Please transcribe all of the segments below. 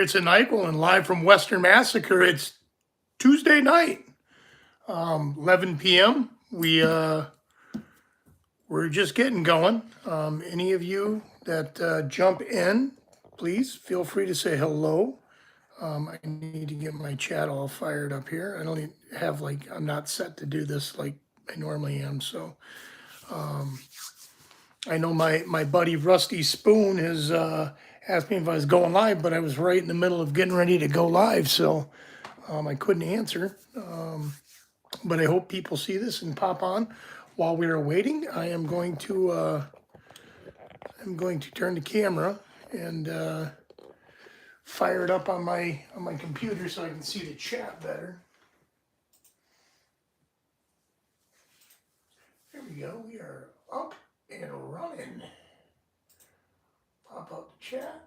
It's a Nyquil and live from Western Massacre. It's Tuesday night, 11 p.m. We're just getting going. Any of you that jump in, please feel free to say hello. I need to get my chat all fired up here. I don't even have I'm not set to do this like I normally am. So I know my buddy Rusty Spoon has asked me if I was going live, but I was right in the middle of getting ready to go live, so I couldn't answer. But I hope people see this and pop on while we are waiting. I'm going to turn the camera and fire it up on my computer so I can see the chat better. There we go. We are up and running. Pop out the chat.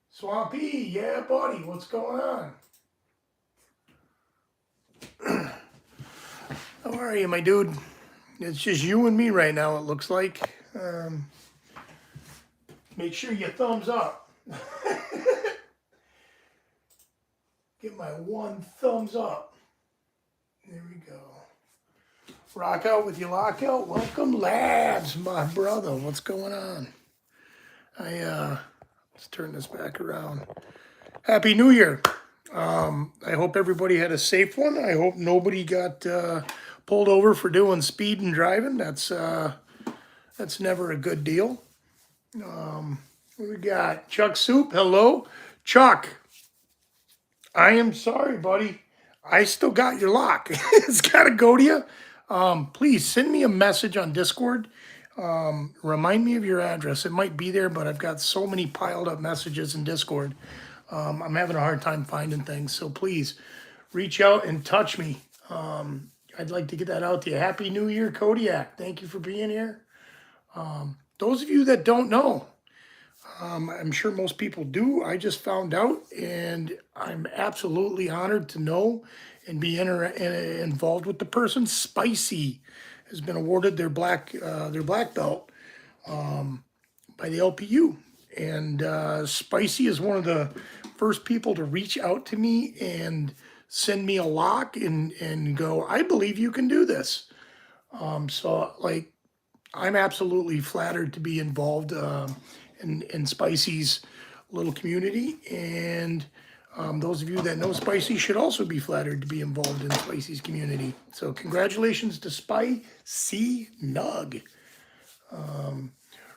Swampy, yeah, buddy, what's going on? How are you, my dude? It's just you and me right now, it looks like. Make sure you thumbs up. Get my one thumbs up. There we go. Rock out with your lockout. Welcome, Labs, my brother. What's going on? Let's turn this back around. Happy New Year. I hope everybody had a safe one. I hope nobody got pulled over for doing speed and driving. That's never a good deal. What we got? Chuck Soup. Hello, Chuck. I am sorry, buddy. I still got your lock. It's got to go to you. Please send me a message on Discord. Remind me of your address. It might be there, but I've got so many piled up messages in Discord. I'm having a hard time finding things. So please reach out and touch me. I'd like to get that out to you. Happy New Year, Kodiak. Thank you for being here. Those of you that don't know, I'm sure most people do. I just found out, and I'm absolutely honored to know and be involved with the person. Spicy has been awarded their black belt by the LPU, and Spicy is one of the first people to reach out to me and send me a lock and go, I believe you can do this. So I'm absolutely flattered to be involved in Spicy's little community, and those of you that know Spicy should also be flattered to be involved in Spicy's community. So congratulations to Spicy Nug.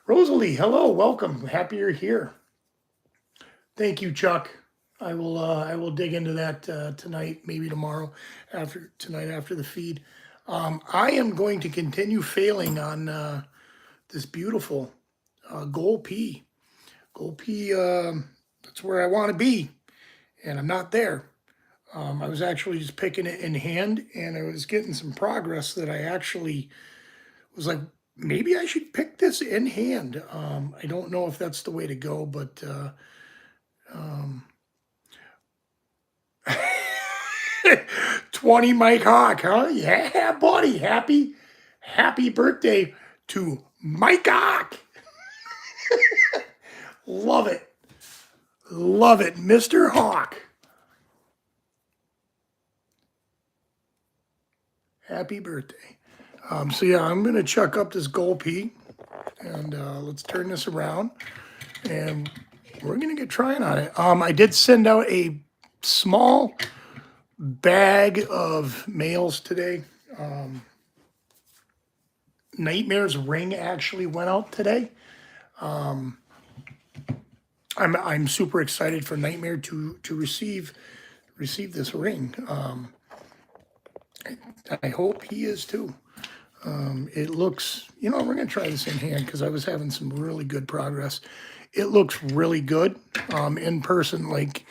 Rosalie, hello, welcome. Happy you're here. Thank you, Chuck. I will dig into that tonight, maybe tomorrow after the feed. I am going to continue failing on this beautiful gold P. Gold P, that's where I want to be, and I'm not there. I was actually just picking it in hand, and I was getting some progress that I actually was like, maybe I should pick this in hand. I don't know if that's the way to go, but 20 Mike Hawk, huh? Yeah, buddy. Happy birthday to Mike Hawk. Love it. Love it, Mr. Hawk. Happy birthday. So yeah, I'm going to chuck up this gold P, and let's turn this around, and we're going to get trying on it. I did send out a small bag of mails today. Nightmare's ring actually went out today. I'm super excited for Nightmare to receive this ring. I hope he is too. It looks, we're gonna try this in hand because I was having some really good progress. It looks really good in person. Like,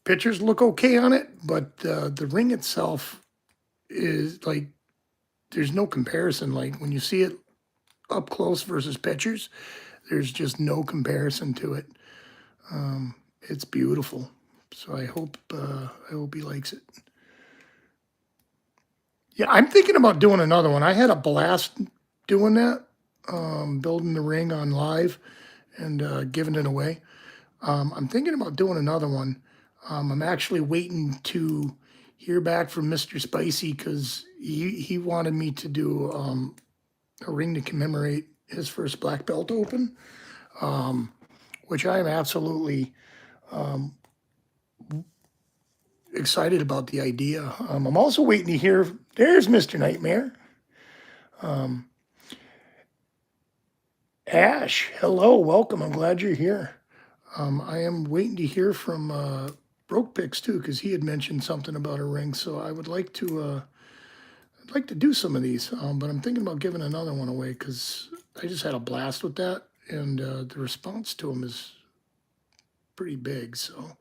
pictures look okay on it, but the ring itself is like, there's no comparison. Like when you see it up close versus pictures, there's just no comparison to it. It's beautiful. So I hope he likes it. Yeah, I'm thinking about doing another one. I had a blast doing that, building the ring on live and giving it away. I'm thinking about doing another one. I'm actually waiting to hear back from Mr. Spicy because he wanted me to do a ring to commemorate his first black belt open, which I am absolutely excited about the idea. I'm also waiting to hear. There's Mr. Nightmare. Ash, hello, welcome. I'm glad you're here. I am waiting to hear from Broke Picks too, because he had mentioned something about a ring. So I would like to, I'd like to do some of these. But I'm thinking about giving another one away because I just had a blast with that, and the response to them is pretty big. So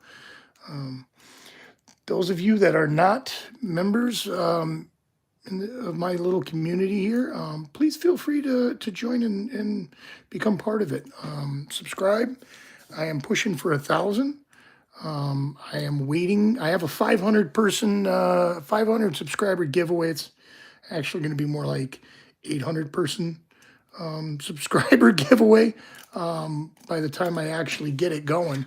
those of you that are not members of my little community here, please feel free to join and become part of it. Subscribe. I am pushing for 1,000. I am waiting. I have a 500 person, 500 subscriber giveaway. It's actually going to be more like 800 person subscriber giveaway by the time I actually get it going.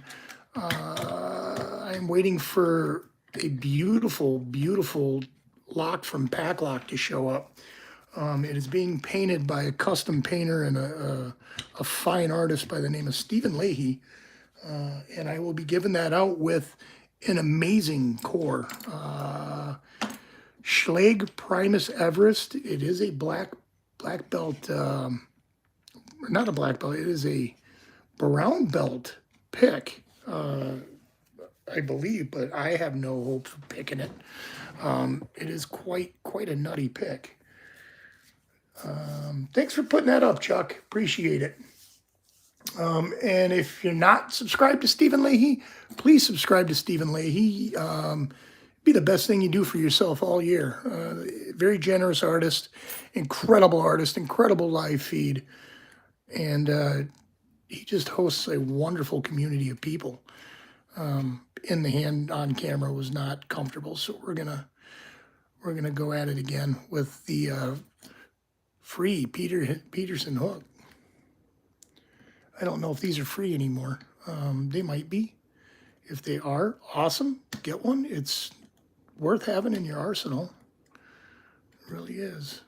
I'm waiting for a beautiful, beautiful lock from Packlock to show up. It is being painted by a custom painter and a fine artist by the name of Stephen Leahy. And I will be giving that out with an amazing core. Schlag Primus Everest. It is a black belt, not a black belt, it is a brown belt pick, I believe, but I have no hopes of picking it. It is quite a nutty pick. Thanks for putting that up, Chuck. Appreciate it. And if you're not subscribed to Stephen Leahy, please subscribe to Stephen Leahy. Be the best thing you do for yourself all year. Very generous artist, incredible live feed. And he just hosts a wonderful community of people. In the hand on camera was not comfortable, so we're gonna go at it again with the free Peterson hook. I don't know if these are free anymore. They might be. If they are, awesome. Get one. It's worth having in your arsenal. It really is.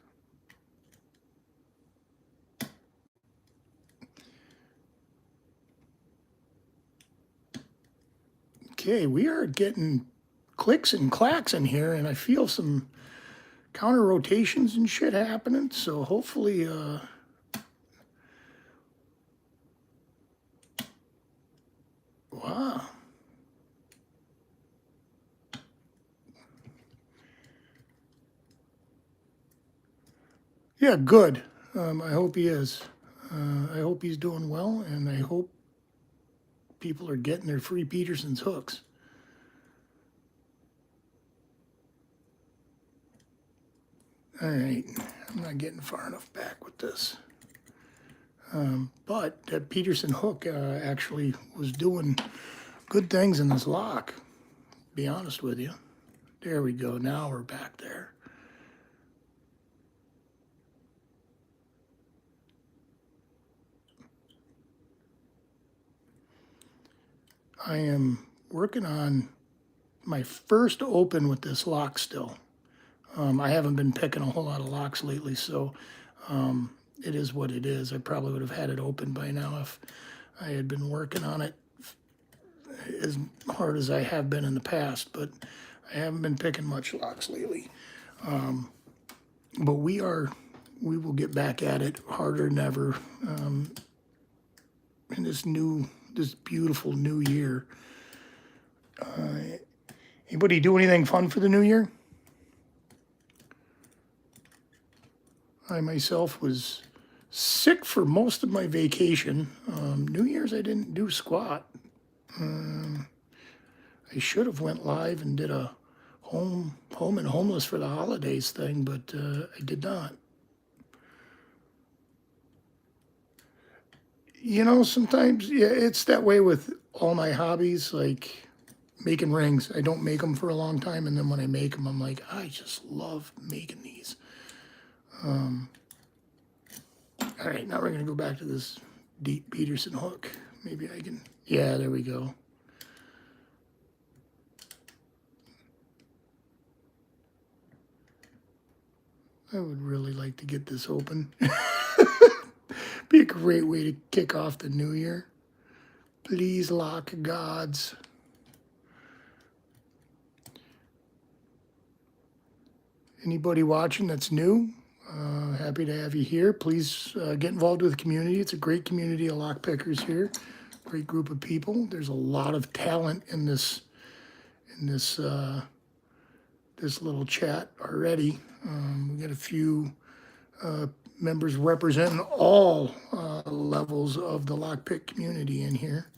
Okay, we are getting clicks and clacks in here, and I feel some counter rotations and shit happening. So hopefully, wow. Yeah, good. I hope he is. I hope he's doing well, and I hope people are getting their free Peterson's hooks. All right, I'm not getting far enough back with this. But that Peterson hook actually was doing good things in this lock, to be honest with you. There we go, now we're back there. I am working on my first open with this lock still. I haven't been picking a whole lot of locks lately, so it is what it is. I probably would have had it open by now if I had been working on it as hard as I have been in the past, but I haven't been picking much locks lately. But we will get back at it harder than ever in this beautiful new year. Anybody do anything fun for the new year? I myself was sick for most of my vacation. New Year's I didn't do squat. I should have went live and did a home and homeless for the holidays thing, but I did not. You know, sometimes, yeah, it's that way with all my hobbies, like making rings. I don't make them for a long time, and then when I make them, I'm like, I just love making these. All right, now we're going to go back to this deep Peterson hook. Maybe I can, yeah, there we go. I would really like to get this open. Be a great way to kick off the new year. Please, lock gods. Anybody watching that's new, happy to have you here. Please get involved with the community. It's a great community of lock pickers here. Great group of people. There's a lot of talent in this this little chat already. We got a few members representing all levels of the lockpick community in here.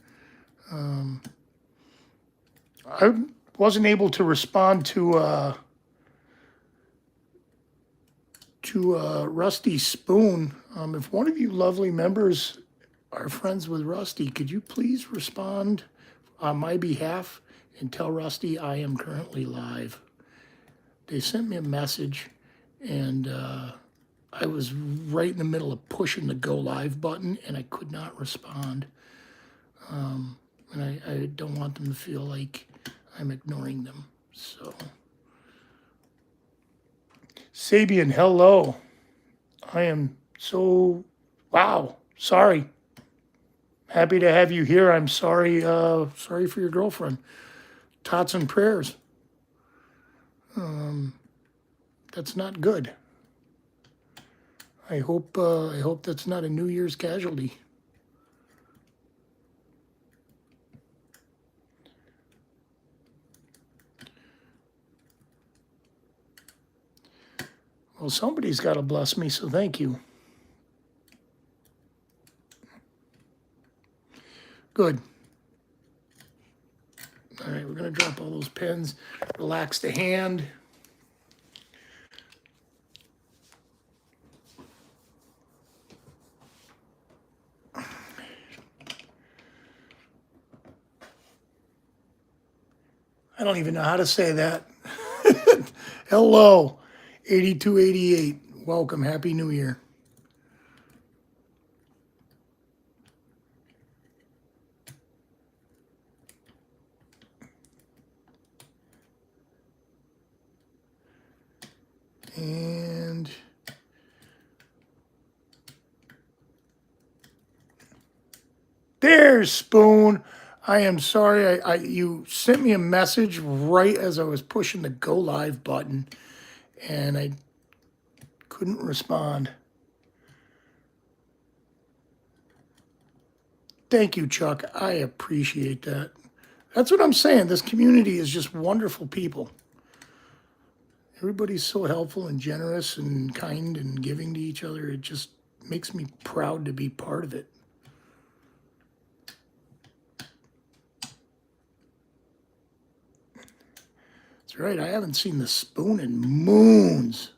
I wasn't able to respond to Rusty Spoon. If one of you lovely members are friends with Rusty, could you please respond on my behalf and tell Rusty I am currently live? They sent me a message, and I was right in the middle of pushing the go live button, and I could not respond. And I don't want them to feel like I'm ignoring them. So, Sabian, hello. I am so, wow, sorry. Happy to have you here. I'm sorry, sorry for your girlfriend. Tots and prayers. That's not good. I hope that's not a New Year's casualty. Well, somebody's got to bless me, so thank you. Good. All right, we're going to drop all those pins. Relax the hand. I don't even know how to say that. Hello, 8288. Welcome. Happy New Year. And there's Spoon. I am sorry. You sent me a message right as I was pushing the go live button, and I couldn't respond. Thank you, Chuck. I appreciate that. That's what I'm saying. This community is just wonderful people. Everybody's so helpful and generous and kind and giving to each other. It just makes me proud to be part of it. That's right. I haven't seen the Spoon in moons.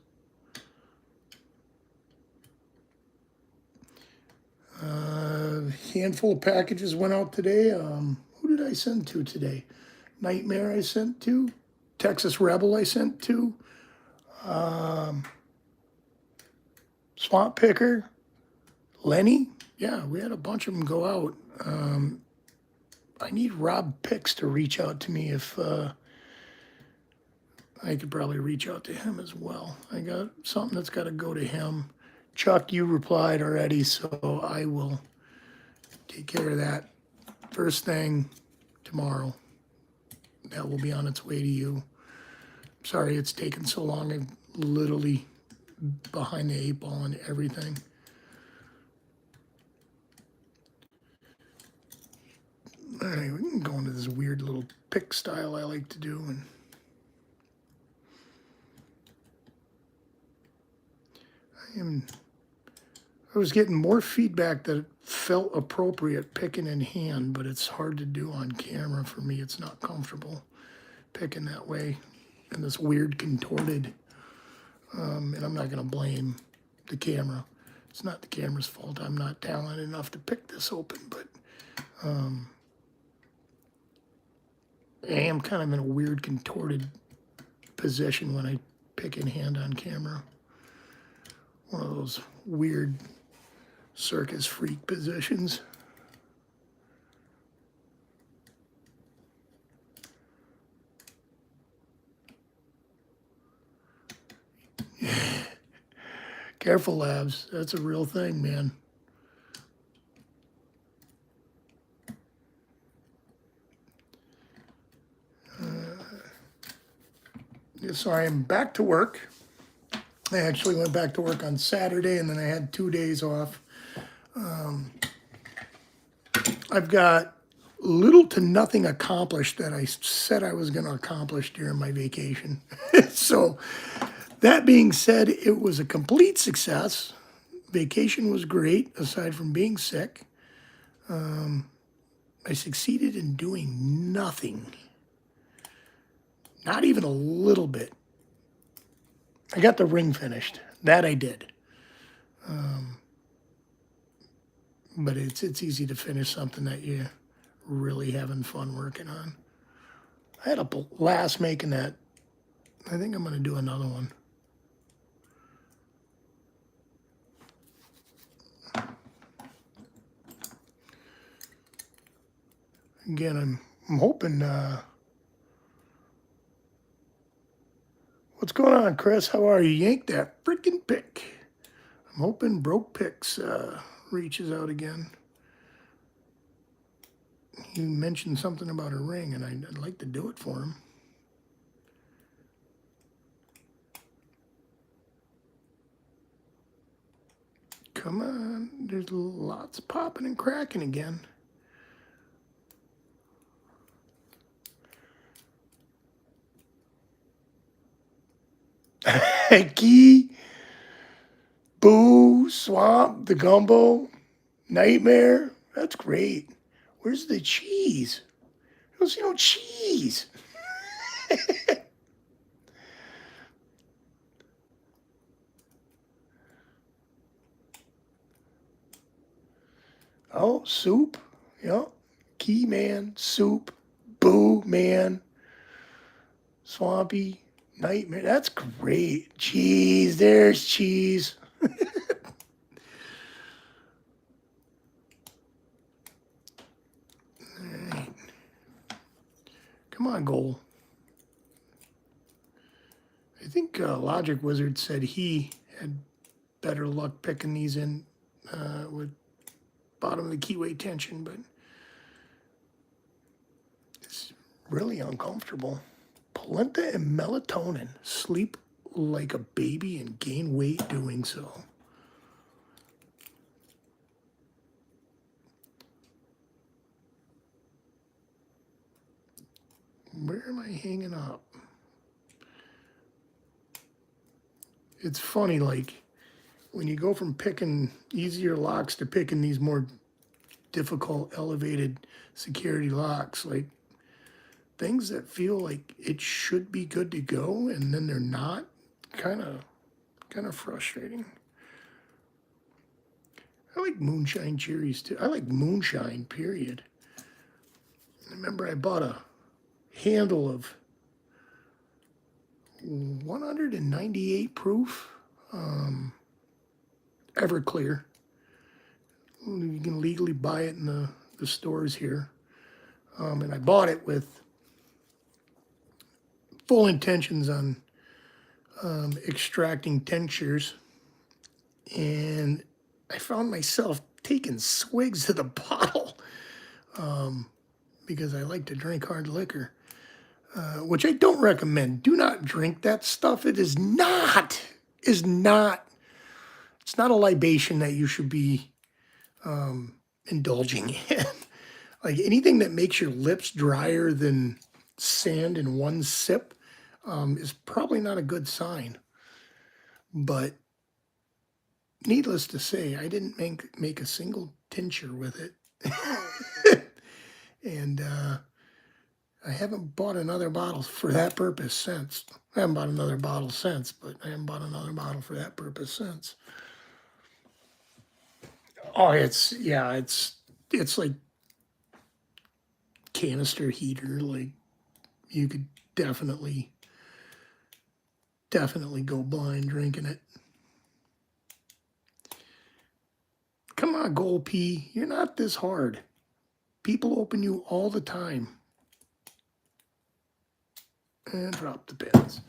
Handful of packages went out today. Who did I send to today? Nightmare I sent to. Texas Rebel I sent to. Swamp Picker. Lenny. Yeah, we had a bunch of them go out. I need Rob Picks to reach out to me if I could probably reach out to him as well. I got something that's got to go to him. Chuck, you replied already, so I will take care of that first thing tomorrow. That will be on its way to you. Sorry it's taken so long. I'm literally behind the 8 ball on everything. All right, we can go into this weird little pick style I like to do. And I was getting more feedback that it felt appropriate picking in hand, but it's hard to do on camera for me. It's not comfortable picking that way in this weird contorted. And I'm not going to blame the camera. It's not the camera's fault. I'm not talented enough to pick this open, but I am kind of in a weird contorted position when I pick in hand on camera. One of those weird circus freak positions. Careful, Labs. That's a real thing, man. So I am back to work. I actually went back to work on Saturday, and then I had 2 days off. I've got little to nothing accomplished that I said I was going to accomplish during my vacation. So that being said, it was a complete success. Vacation was great, aside from being sick. I succeeded in doing nothing. Not even a little bit. I got the ring finished. That I did. But it's easy to finish something that you're really having fun working on. I had a blast making that. I think I'm going to do another one. Again, I'm hoping. What's going on, Chris? How are you? Yank that freaking pick. I'm hoping Broke Picks reaches out again. He mentioned something about a ring, and I'd like to do it for him. Come on. There's lots popping and cracking again. Key, Boo, Swamp, the Gumbo, Nightmare. That's great. Where's the cheese? I don't see no cheese. Oh, Soup. Yep. Key Man, Soup, Boo Man, Swampy, Nightmare. That's great. Cheese. There's cheese. Right. Come on, goal. I think Logic Wizard said he had better luck picking these in with bottom of the keyway tension, but it's really uncomfortable. Polenta and melatonin. Sleep like a baby and gain weight doing so. Where am I hanging up? It's funny, like, when you go from picking easier locks to picking these more difficult, elevated security locks, like, things that feel like it should be good to go and then they're not, kind of frustrating. I like moonshine cherries too. I like moonshine, period. I remember I bought a handle of 198 proof Everclear. You can legally buy it in the stores here. And I bought it with full intentions on extracting tinctures. And I found myself taking swigs of the bottle because I like to drink hard liquor, which I don't recommend. Do not drink that stuff. It is not, it's not a libation that you should be indulging in. Like anything that makes your lips drier than sand in one sip is probably not a good sign. But needless to say, I didn't make a single tincture with it. And I haven't bought another bottle for that purpose since. I haven't bought another bottle since, but I haven't bought another bottle for that purpose since. Oh, it's like canister heater. Like you could definitely go blind drinking it. Come on, Gold P. You're not this hard. People open you all the time. And drop the pins.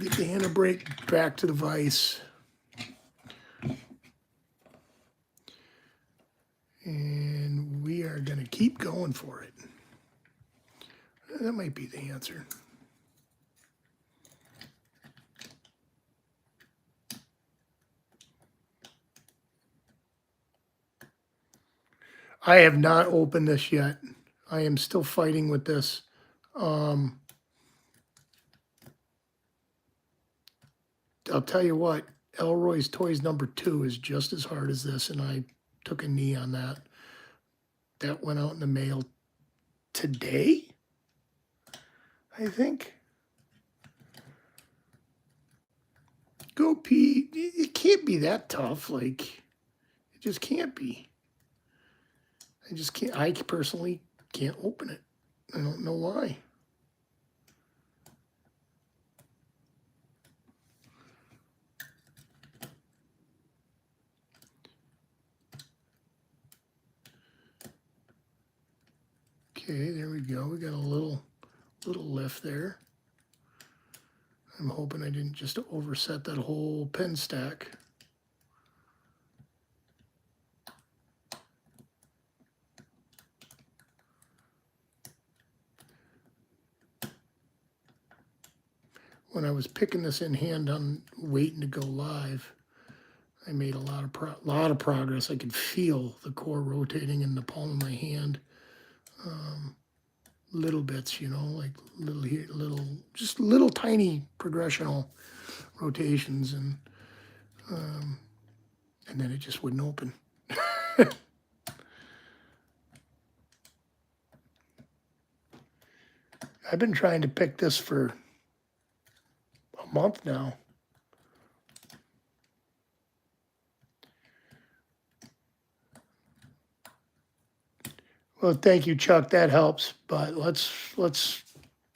Get the handle brake back to the vise. And we are going to keep going for it. That might be the answer. I have not opened this yet. I am still fighting with this. I'll tell you what, Elroy's Toys #2 is just as hard as this, and I took a knee on that. That went out in the mail today, I think. Go P, it can't be that tough. Like, it just can't be. I just can't, I personally can't open it. I don't know why. Okay, there we go. We got a little lift there. I'm hoping I didn't just overset that whole pen stack. When I was picking this in hand on waiting to go live, I made a lot of progress. I could feel the core rotating in the palm of my hand. Little bits, you know, like little here, just little tiny progressional rotations, and then it just wouldn't open. I've been trying to pick this for a month now. Well, thank you, Chuck. That helps. But let's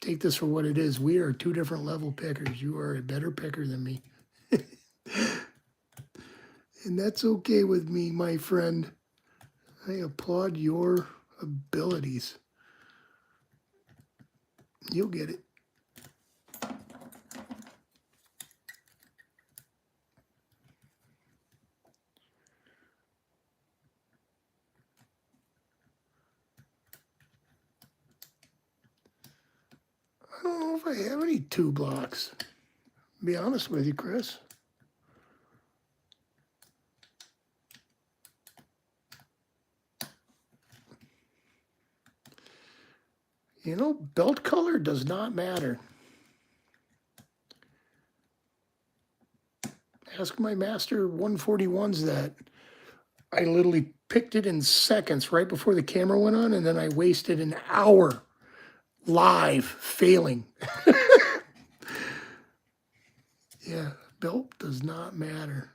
take this for what it is. We are two different level pickers. You are a better picker than me. And that's okay with me, my friend. I applaud your abilities. You'll get it. I don't know if I have any 2 blocks. To be honest with you, Chris. You know, belt color does not matter. Ask my master 141s that. I literally picked it in seconds right before the camera went on, and then I wasted an hour live failing. Yeah, belt does not matter.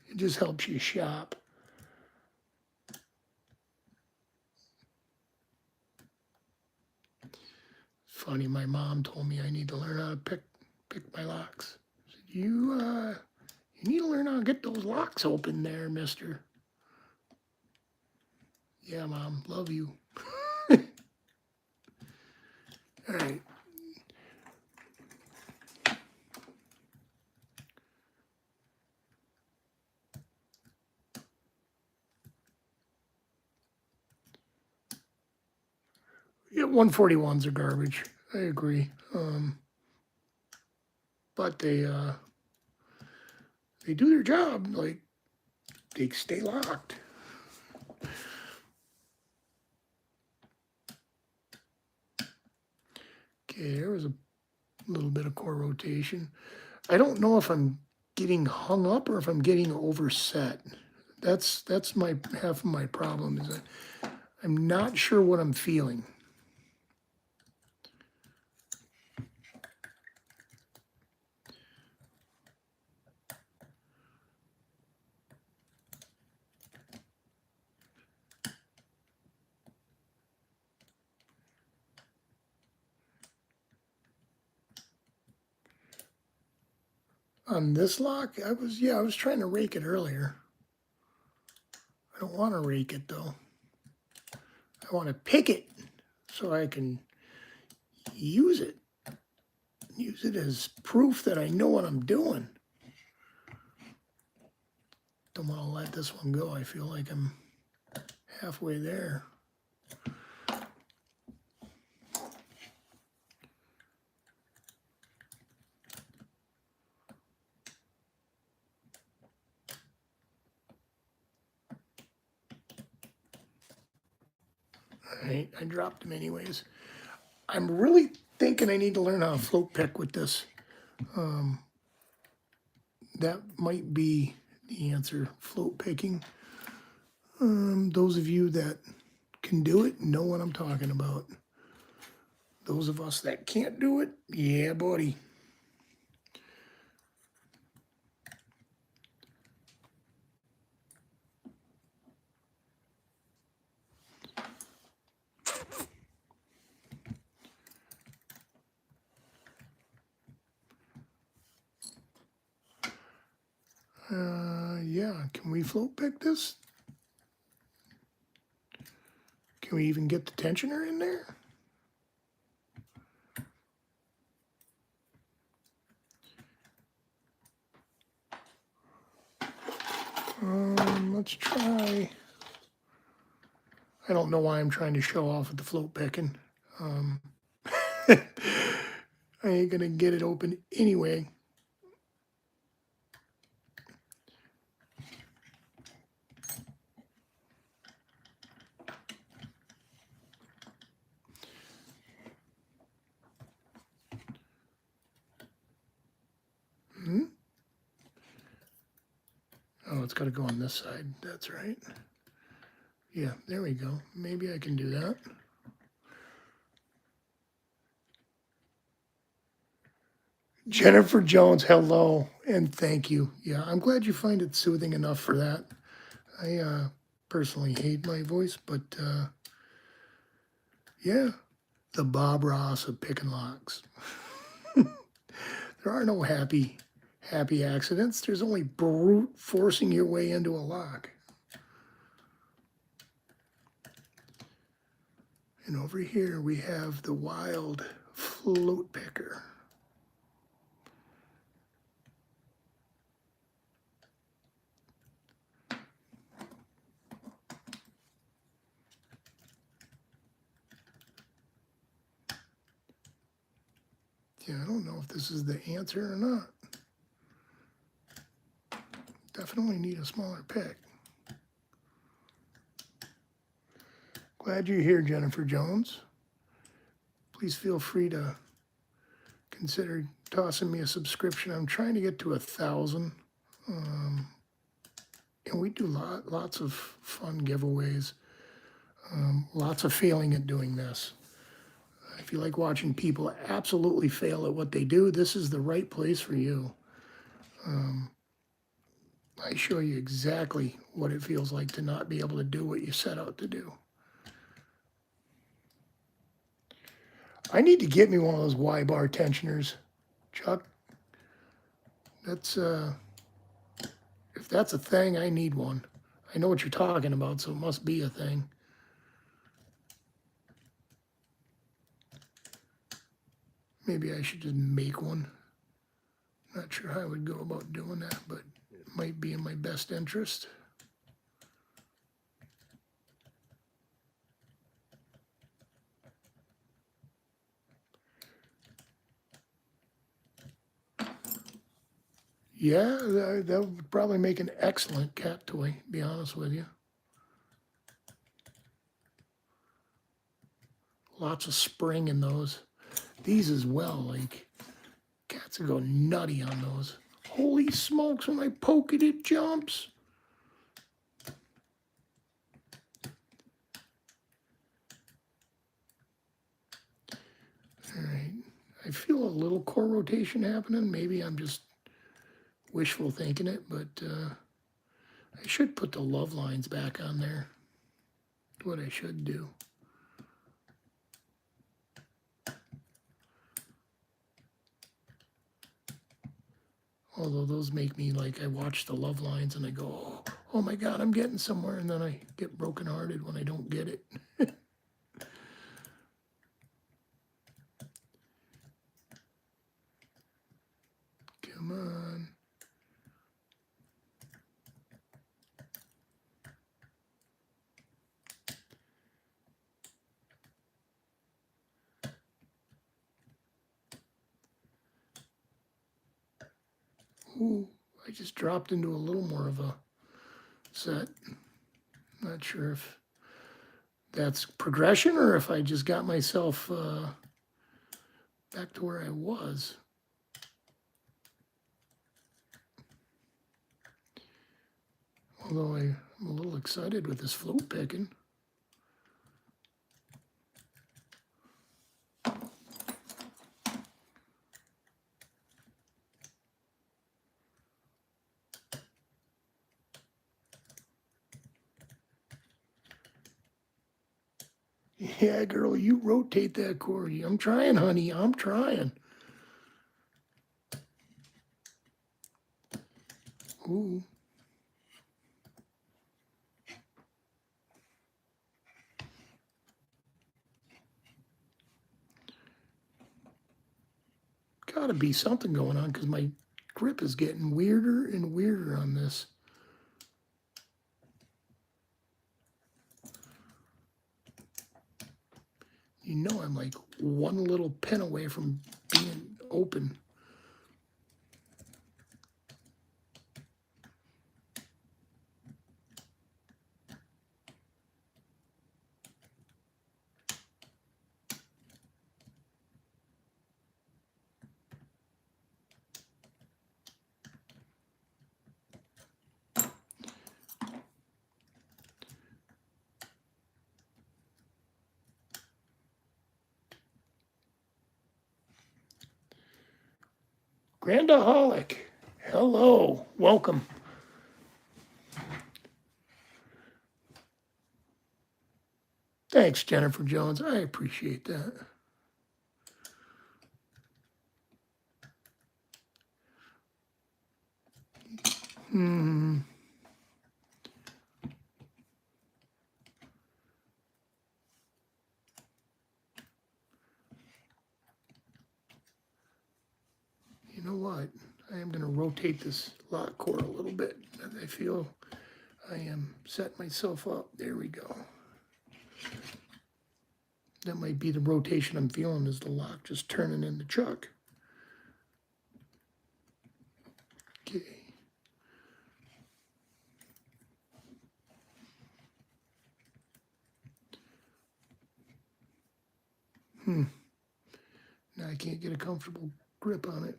It just helps you shop. Funny, my mom told me I need to learn how to pick my locks. I said, you need to learn how to get those locks open there, mister. Yeah, Mom, love you. All right. Yeah, 141s are garbage. I agree. But they do their job. Like, they stay locked. Okay, there was a little bit of core rotation. I don't know if I'm getting hung up or if I'm getting overset. That's my half of my problem is I'm not sure what I'm feeling. on this lock. I was trying to rake it earlier. I don't want to rake it though. I want to pick it so I can use it. Use it as proof that I know what I'm doing. Don't want to let this one go. I feel like I'm halfway there. All right, I dropped them anyways. I'm really thinking I need to learn how to float pick with this. That might be the answer, float picking. Those of you that can do it know what I'm talking about. Those of us that can't do it, yeah, buddy. Yeah, can we float pick this? Can we even get the tensioner in there? Let's try. I don't know why I'm trying to show off with the float picking. I ain't gonna get it open anyway. Oh, it's got to go on this side. That's right. Yeah, there we go. Maybe I can do that. Jennifer Jones, hello, and thank you. Yeah, I'm glad you find it soothing enough for that. I personally hate my voice, but yeah, the Bob Ross of picking locks. There are no happy accidents. There's only brute forcing your way into a lock. And over here we have the wild float picker. Yeah, I don't know if this is the answer or not. Definitely need a smaller pick. Glad you're here, Jennifer Jones. Please feel free to consider tossing me a subscription. I'm trying to get to 1,000. And we do lots of fun giveaways. Lots of failing at doing this. If you like watching people absolutely fail at what they do, this is the right place for you. I show you exactly what it feels like to not be able to do what you set out to do. I need to get me one of those Y-bar tensioners, Chuck. That's if that's a thing, I need one. I know what you're talking about, so it must be a thing. Maybe I should just make one. Not sure how I would go about doing that, but it might be in my best interest. Yeah, that would probably make an excellent cat toy, to be honest with you. Lots of spring in those. These as well, like, cats would go nutty on those. Holy smokes, when I poke it, it jumps. All right, I feel a little core rotation happening. Maybe I'm just wishful thinking it, but I should put the love lines back on there. What I should do. Although those make me like, I watch the love lines and I go, oh my God, I'm getting somewhere. And then I get brokenhearted when I don't get it. Come on. Ooh, I just dropped into a little more of a set. Not sure if that's progression or if I just got myself back to where I was. Although I'm a little excited with this float picking. Yeah, girl, you rotate that cord. I'm trying, honey. I'm trying. Ooh. Gotta be something going on because my grip is getting weirder and weirder on this. You know I'm like one little pin away from being open. Grandaholic, hello, welcome. Thanks, Jennifer Jones. I appreciate that. Hmm. You know what? I am going to rotate this lock core a little bit. I feel I am setting myself up. There we go. That might be the rotation I'm feeling, is the lock just turning in the chuck. Okay. Now I can't get a comfortable grip on it.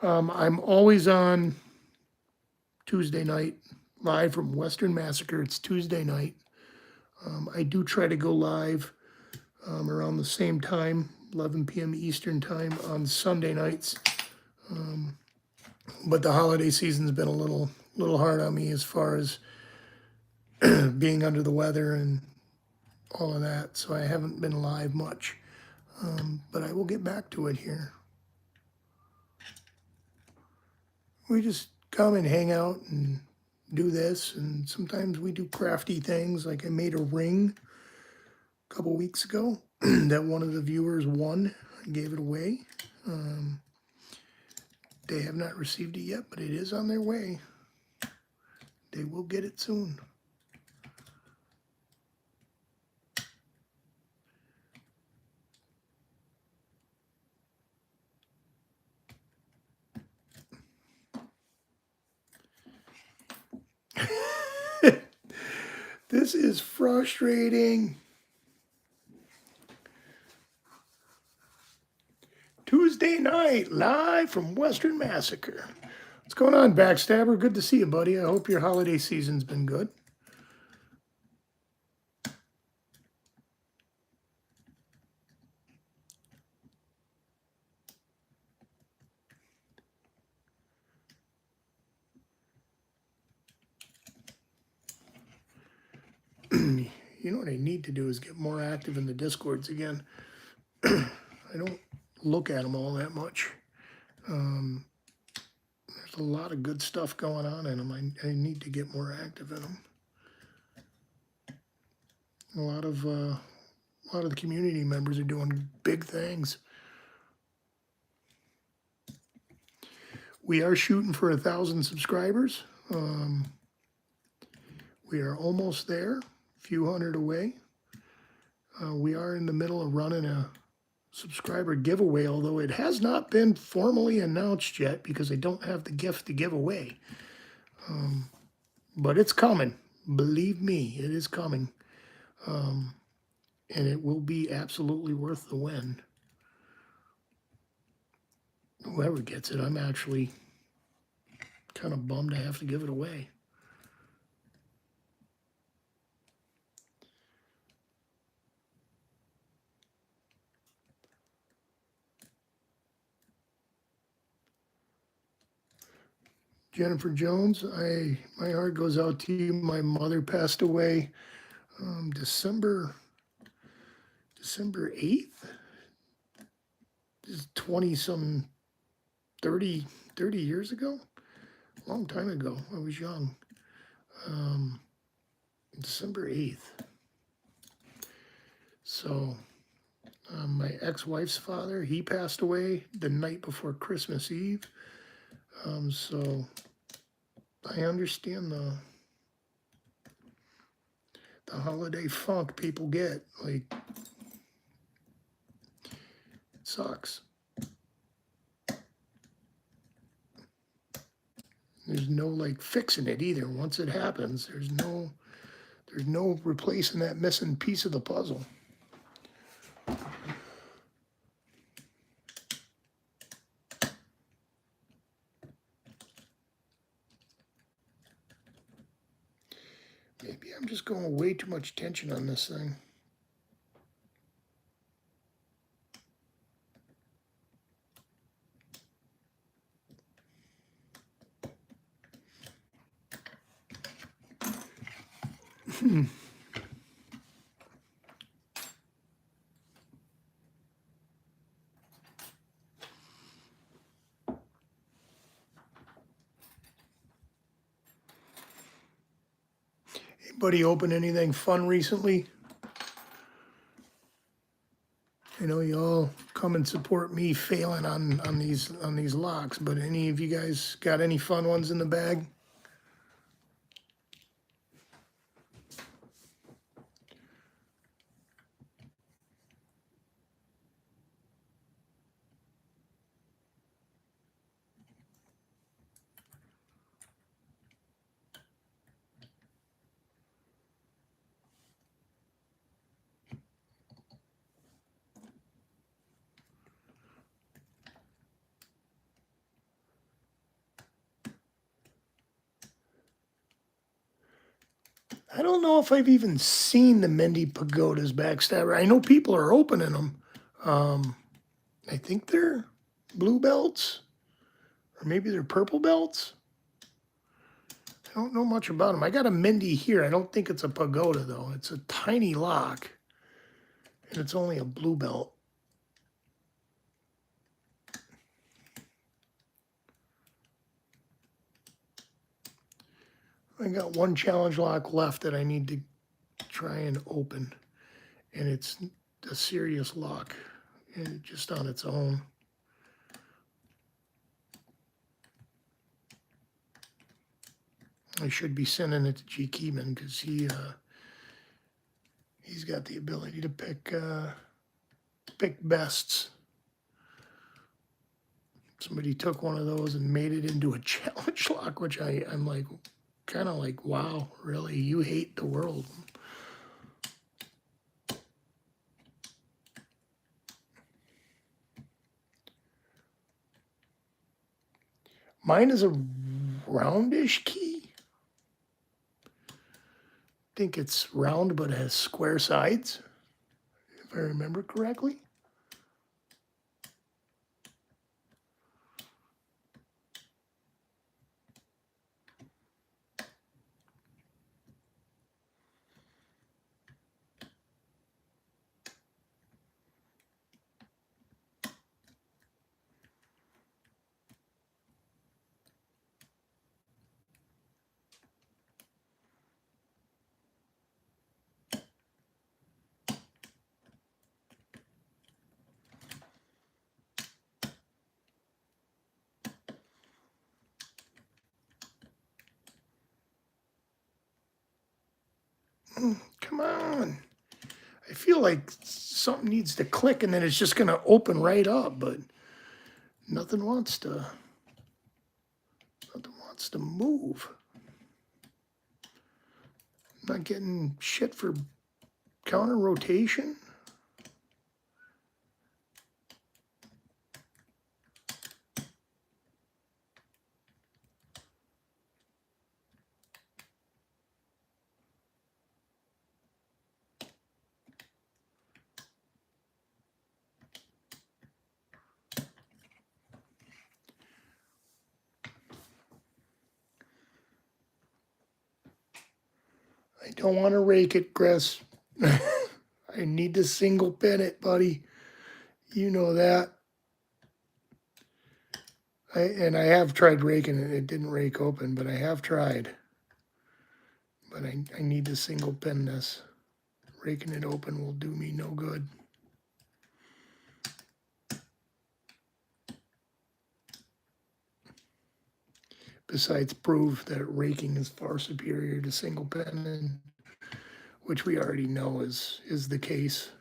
I'm always on Tuesday night, live from Western Massacre. It's Tuesday night. I do try to go live around the same time, 11 p.m. Eastern time on Sunday nights. But the holiday season's been a little hard on me as far as being under the weather and all of that, so I haven't been live much. But I will get back to it here. We just come and hang out and do this, and sometimes we do crafty things. Like I made a ring a couple weeks ago that one of the viewers won. I gave it away. They have not received it yet, but it is on their way. They will get it soon. This is frustrating. Tuesday night, live from Western Massacre. What's going on, Backstabber? Good to see you, buddy. I hope your holiday season's been good. You know what I need to do is get more active in the Discords again. I don't look at them all that much. There's a lot of good stuff going on in them. I need to get more active in them. A lot of the community members are doing big things. We are shooting for 1,000 subscribers. We are almost there, a few hundred away. We are in the middle of running a subscriber giveaway, although it has not been formally announced yet because I don't have the gift to give away. But it's coming. Believe me, it is coming. And it will be absolutely worth the win. Whoever gets it, I'm actually kind of bummed I have to give it away. Jennifer Jones, my heart goes out to you. My mother passed away December 8th. 20-some, 30 years ago. A long time ago. I was young. December 8th. So my ex-wife's father, he passed away the night before Christmas Eve. So I understand the holiday funk people get. Like, it sucks. There's no like fixing it either. Once it happens, there's no replacing that missing piece of the puzzle. Maybe I'm just going way too much tension on this thing. Anybody open anything fun recently? I know you all come and support me failing on these locks, but any of you guys got any fun ones in the bag? I don't know if I've even seen the Mendy Pagodas backstabber. I know people are opening them. I think they're blue belts, or maybe they're purple belts. I don't know much about them. I got a Mendy here. I don't think it's a pagoda, though. It's a tiny lock, and it's only a blue belt. I got one challenge lock left that I need to try and open, and it's a serious lock, and just on its own. I should be sending it to G. Keyman because he's got the ability to pick bests. Somebody took one of those and made it into a challenge lock, which I'm like, kind of like, wow, really? You hate the world. Mine is a roundish key. I think it's round, but it has square sides, if I remember correctly. Come on. I feel like something needs to click and then it's just going to open right up, but nothing wants to move. Not getting shit for counter rotation. I don't want to rake it, Chris. I need to single pin it, buddy. You know that. And I have tried raking it. It didn't rake open, but I have tried. But I need to single pin this. Raking it open will do me no good. Besides prove that raking is far superior to single pinning, which we already know is the case.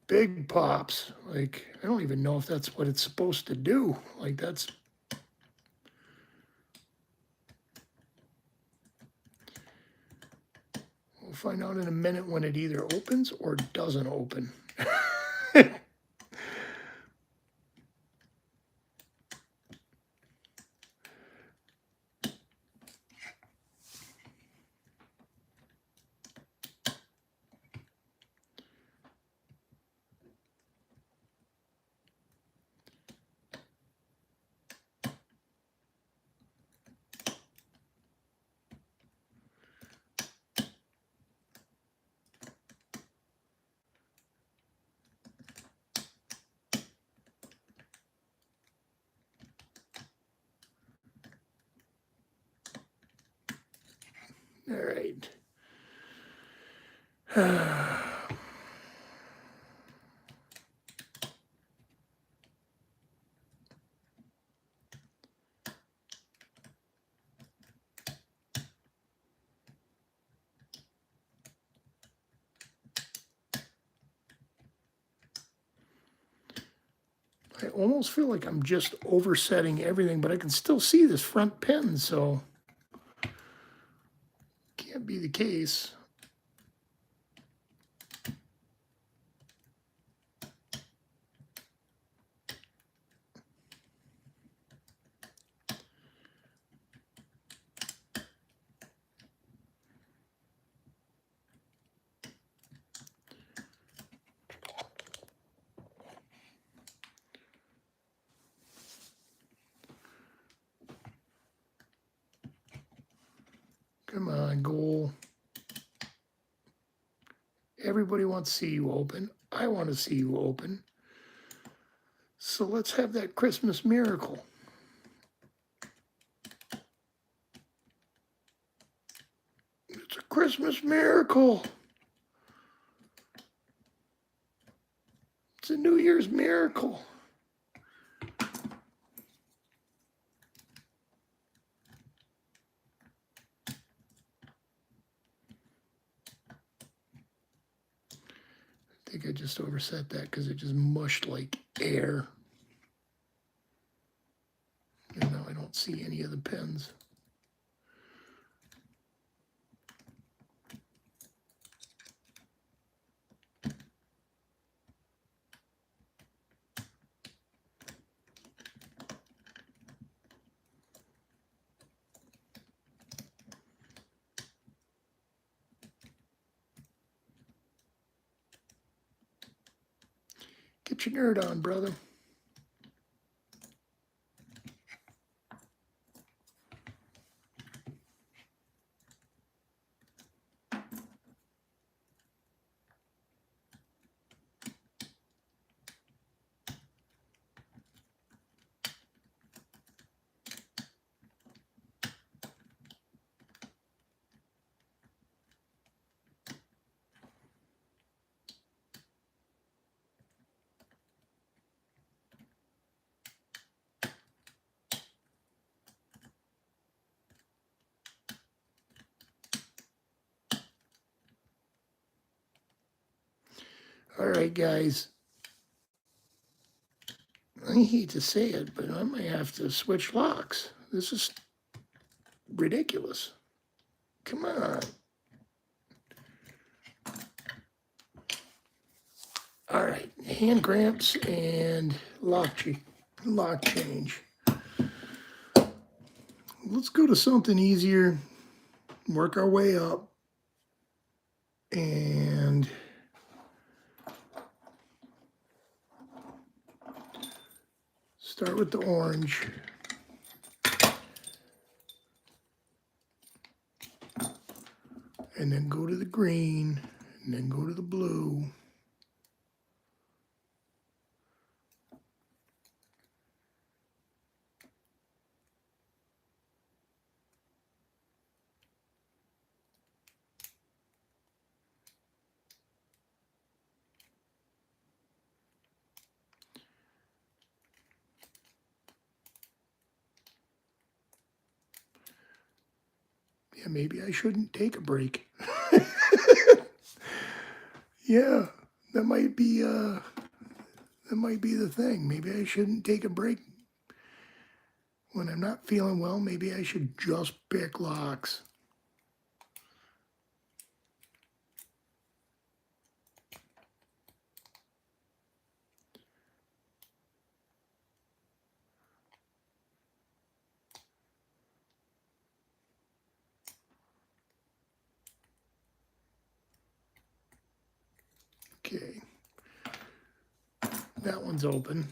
Big pops. Like, I don't even know if that's what it's supposed to do. Like, that's... We'll find out in a minute when it either opens or doesn't open. All right. I almost feel like I'm just oversetting everything, but I can still see this front pin, so can't be the case. Come on, goal. Everybody wants to see you open. I want to see you open. So let's have that Christmas miracle. It's a Christmas miracle. It's a New Year's miracle. I think I just overset that because it just mushed like air. And now I don't see any of the pins. Get your nerd on, brother. All right, guys. I hate to say it, but I might have to switch locks. This is ridiculous. Come on. All right, hand cramps and lock change. Let's go to something easier, work our way up, and start with the orange. And then go to the green, and then go to the blue. Yeah, maybe I shouldn't take a break. Yeah, that might be the thing. Maybe I shouldn't take a break. When I'm not feeling well, maybe I should just pick locks. Okay, that one's open.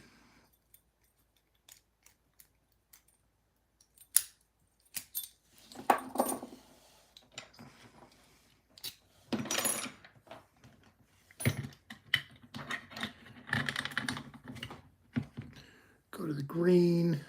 Go to the green.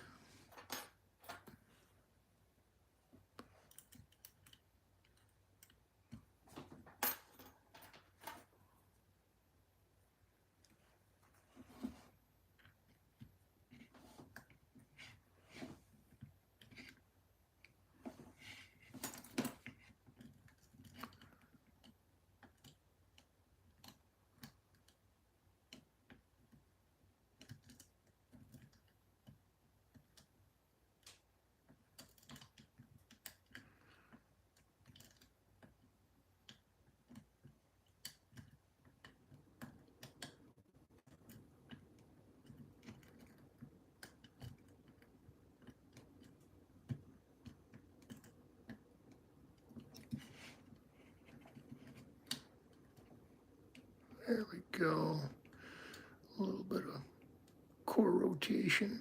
There we go. A little bit of core rotation.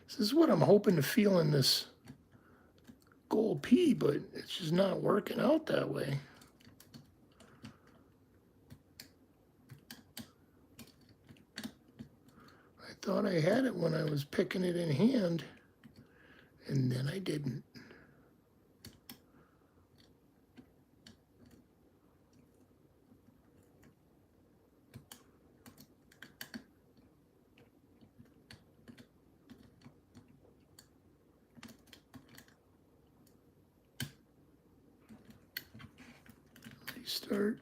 This is what I'm hoping to feel in this gold P, but it's just not working out that way. I thought I had it when I was picking it in hand, and then I didn't. Restart.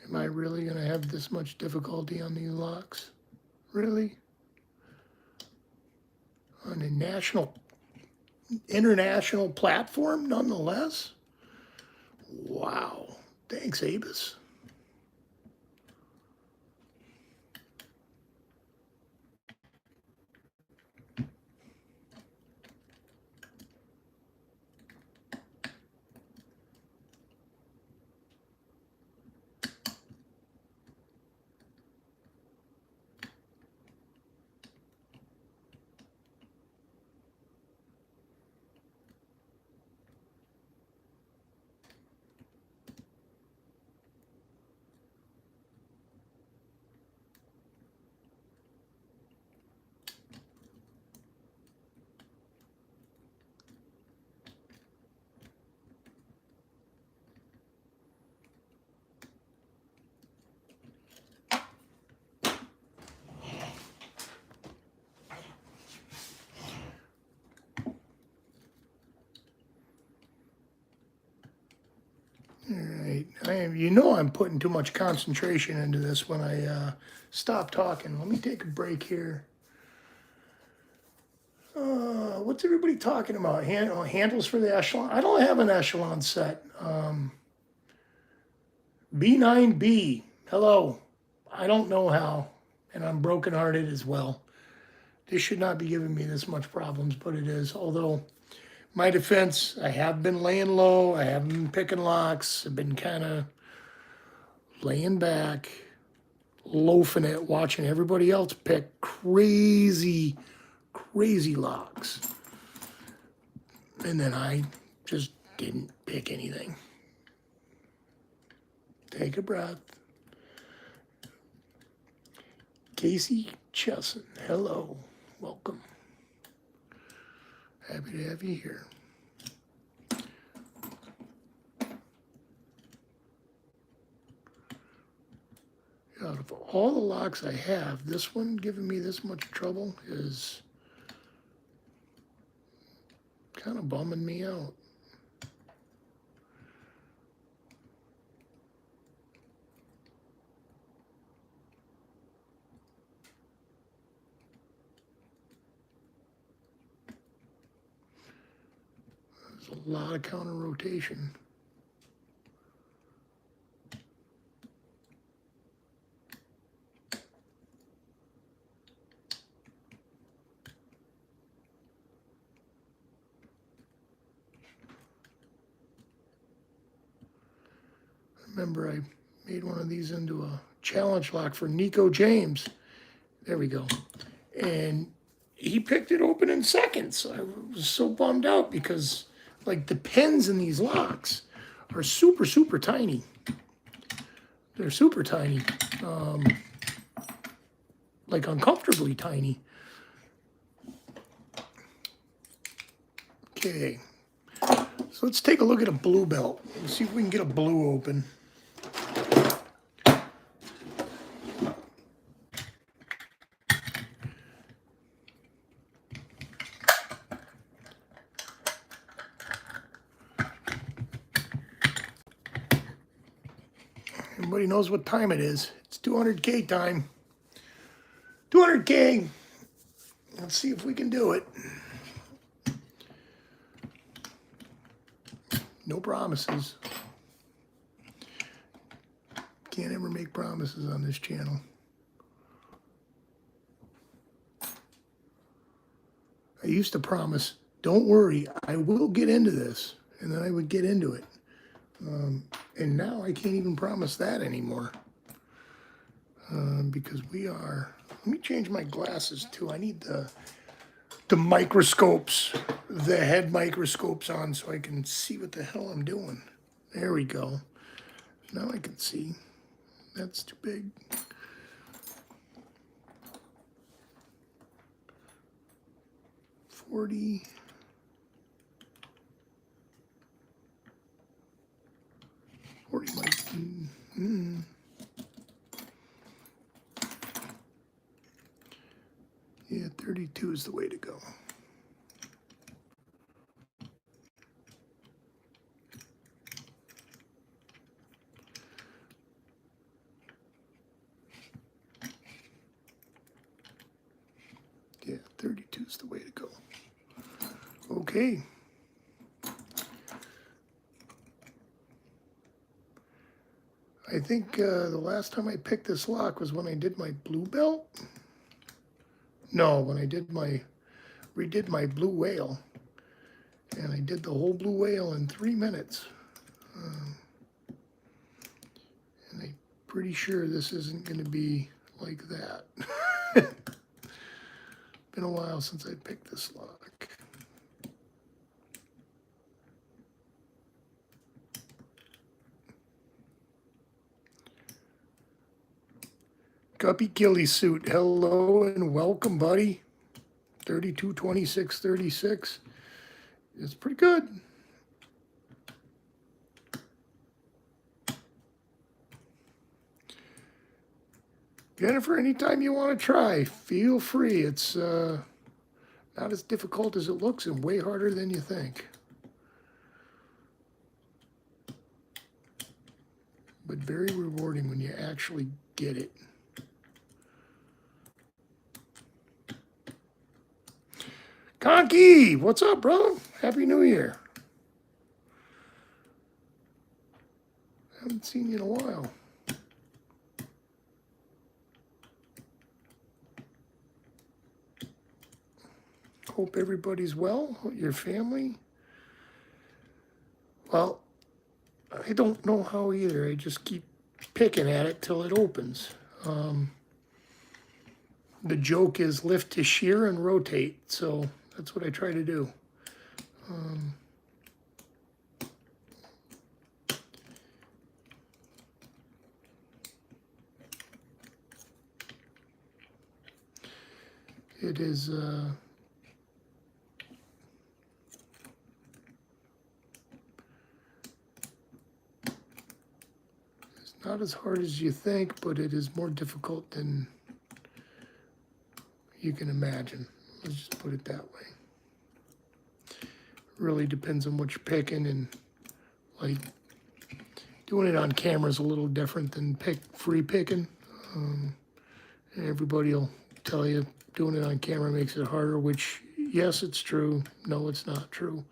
Am I really going to have this much difficulty on these locks? Really? On a international platform, nonetheless? Wow. Thanks, Abus. right. You know I'm putting too much concentration into this when I stop talking. Let me take a break here. What's everybody talking about? Handles for the echelon? I don't have an echelon set. B9B, hello. I don't know how, and I'm brokenhearted as well. This should not be giving me this much problems, but it is. Although, my defense, I have been laying low. I haven't been picking locks. I've been kind of laying back, loafing it, watching everybody else pick crazy, crazy locks. And then I just didn't pick anything. Take a breath. Casey Chesson, hello, welcome. Happy to have you here. Out of all the locks I have, this one giving me this much trouble is kind of bumming me out. There's a lot of counter rotation. Remember, I made one of these into a challenge lock for Nico James. There we go. And he picked it open in seconds. I was so bummed out because, like, the pins in these locks are super, super tiny. They're super tiny. Like, uncomfortably tiny. Okay. So let's take a look at a blue belt. Let's see if we can get a blue open. Everybody knows what time it is. It's 200K time. 200K. Let's see if we can do it. No promises. Can't ever make promises on this channel. I used to promise, don't worry, I will get into this. And then I would get into it. And now I can't even promise that anymore. Because we are... Let me change my glasses too. I need the microscopes, the head microscopes on so I can see what the hell I'm doing. There we go. Now I can see. That's too big. $40. Might be, Yeah, 32 is the way to go. Yeah, 32 is the way to go. Okay. I think the last time I picked this lock was when I did my blue belt. No, when I did redid my blue whale. And I did the whole blue whale in 3 minutes. And I'm pretty sure this isn't going to be like that. Been a while since I picked this lock. Guppy Gilly Suit, hello and welcome, buddy. 32, 26, 36. It's pretty good. Jennifer, anytime you want to try, feel free. It's not as difficult as it looks and way harder than you think. but very rewarding when you actually get it. Conky, what's up, bro? Happy New Year. Haven't seen you in a while. Hope everybody's well, your family. Well, I don't know how either. I just keep picking at it till it opens. The joke is lift to shear and rotate, so that's what I try to do. It is it's not as hard as you think, but it is more difficult than you can imagine. Let's just put it that way. Really depends on what you're picking, and like doing it on camera is a little different than free picking. Everybody will tell you doing it on camera makes it harder, which yes, it's true. No, it's not true.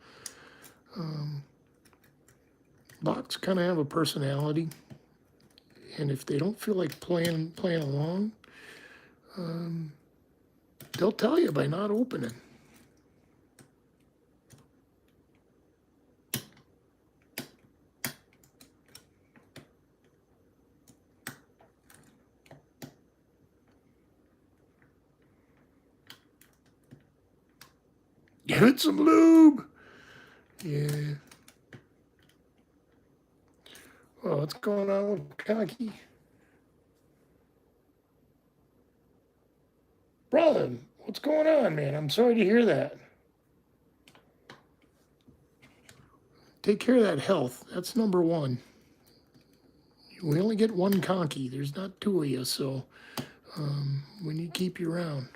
Locks kind of have a personality, and if they don't feel like playing along, they'll tell you by not opening. Give it some lube. Yeah. Well, what's going on with Cocky? Brother, what's going on, man? I'm sorry to hear that. Take care of that health. That's number one. We only get one Conky. There's not two of you, so we need to keep you around.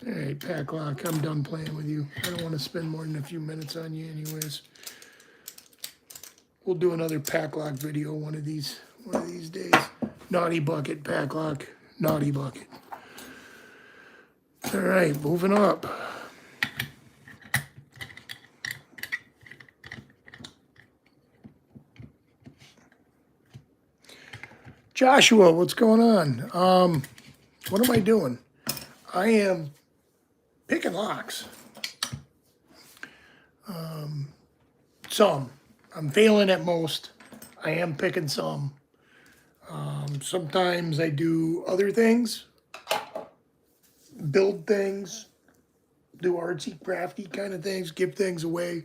All right, Packlock, I'm done playing with you. I don't want to spend more than a few minutes on you anyways. We'll do another Packlock video one of these days. Naughty bucket, Packlock. Naughty bucket. All right, moving up. Joshua, what's going on? What am I doing? I am picking locks. Some. I'm failing at most. I am picking some. Sometimes I do other things, build things, do artsy crafty kind of things, give things away.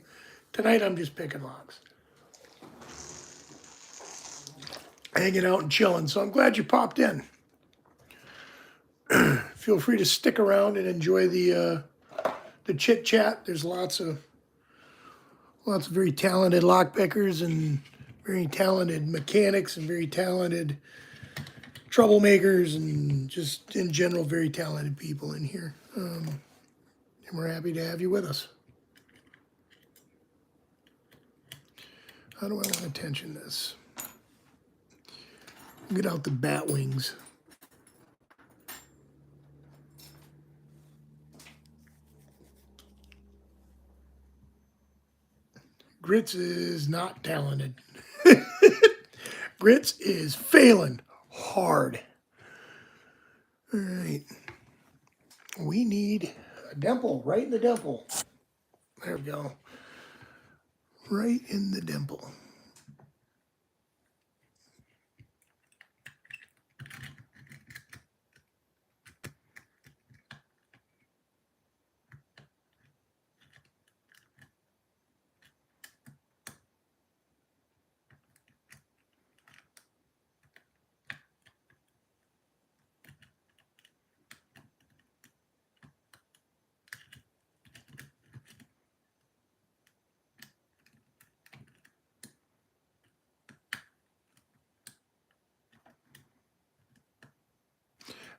Tonight I'm just picking locks. Hanging out and chilling, so I'm glad you popped in. Feel free to stick around and enjoy the chit chat. There's lots of very talented lock pickers and very talented mechanics and very talented troublemakers and just in general very talented people in here. And we're happy to have you with us. How do I want to tension this? Get out the bat wings. Grits is not talented. Grits is failing hard. All right. We need a dimple, right in the dimple. There we go. Right in the dimple.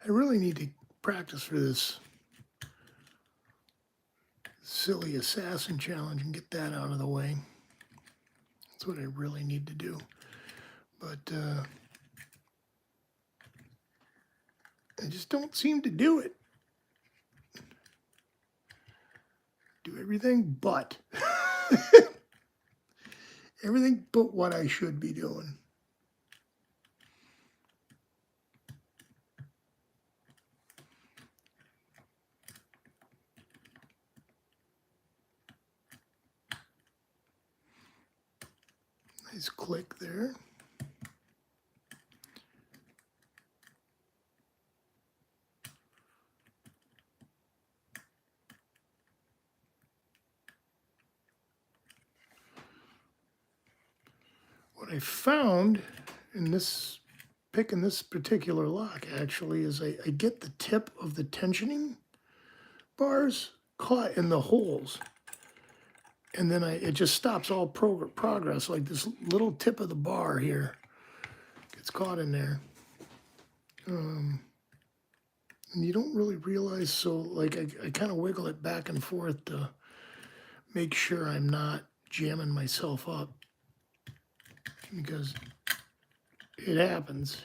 I really need to practice for this silly assassin challenge and get that out of the way. That's what I really need to do. But I just don't seem to do it. Do everything but. Everything but what I should be doing. Nice click there. What I found in this picking this particular lock actually is I get the tip of the tensioning bars caught in the holes, and then it just stops all progress. Like this little tip of the bar here gets caught in there, and you don't really realize. So like I kind of wiggle it back and forth to make sure I'm not jamming myself up, because it happens.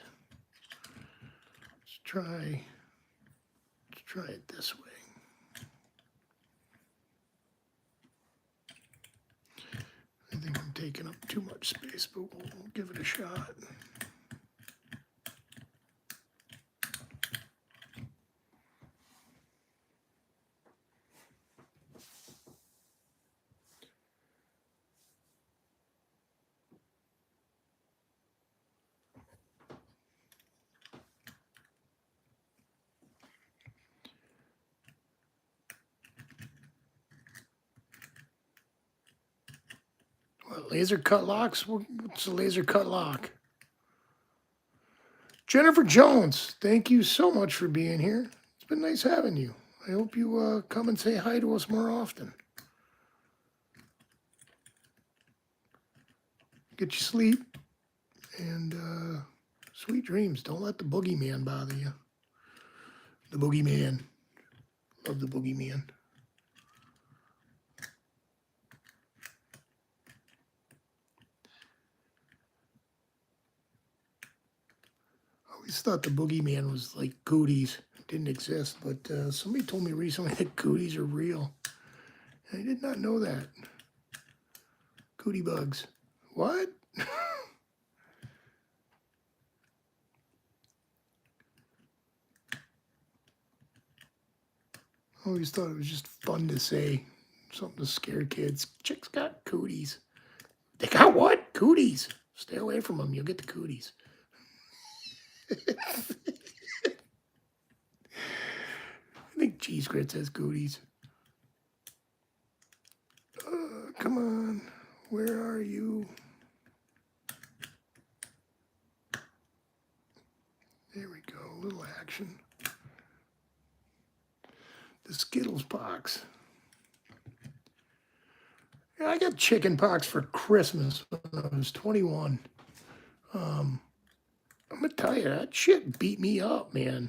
Let's try it this way. I think I'm taking up too much space, but we'll give it a shot. What, laser cut locks? What's a laser cut lock? Jennifer Jones, thank you so much for being here. It's been nice having you. I hope you come and say hi to us more often. Get your sleep and sweet dreams. Don't let the boogeyman bother you. The boogeyman. Love the boogeyman. I always thought the boogeyman was like cooties. It didn't exist, but somebody told me recently that cooties are real. I did not know that. Cootie bugs. What? I always thought it was just fun to say. Something to scare kids. Chicks got cooties. They got what? Cooties. Stay away from them. You'll get the cooties. I think Cheese Grits has cooties. Come on. Where are you? There we go. A little action. The Skittles box. Yeah, I got chicken pox for Christmas when I was 21. I'm going to tell you, that shit beat me up, man.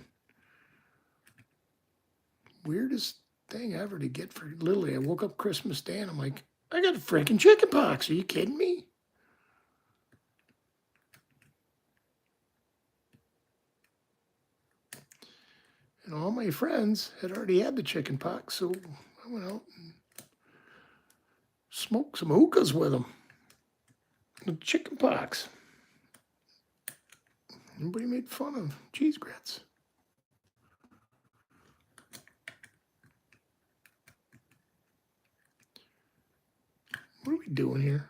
Weirdest thing ever to get for literally. I woke up Christmas Day and I'm like, I got freaking chicken pox. Are you kidding me? And all my friends had already had the chicken pox, so I went out and smoked some hookahs with them. The chicken pox. Everybody made fun of Cheese Grits. What are we doing here?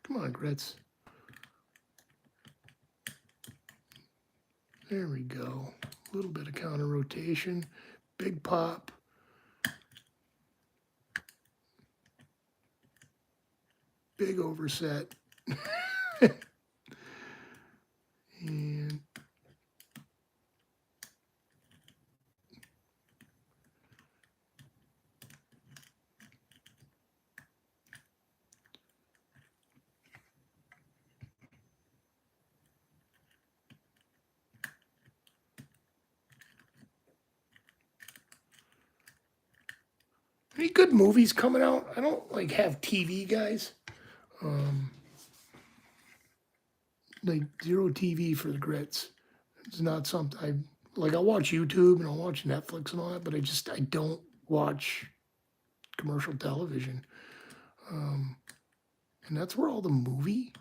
Come on, Grits. There we go. A little bit of counter rotation. Big pop. Big overset. And Any good movies coming out? I don't like have TV, guys. Like zero TV for the grits. It's not something I like. I'll watch YouTube and I'll watch Netflix and all that, but I don't watch commercial television. And that's where all the movie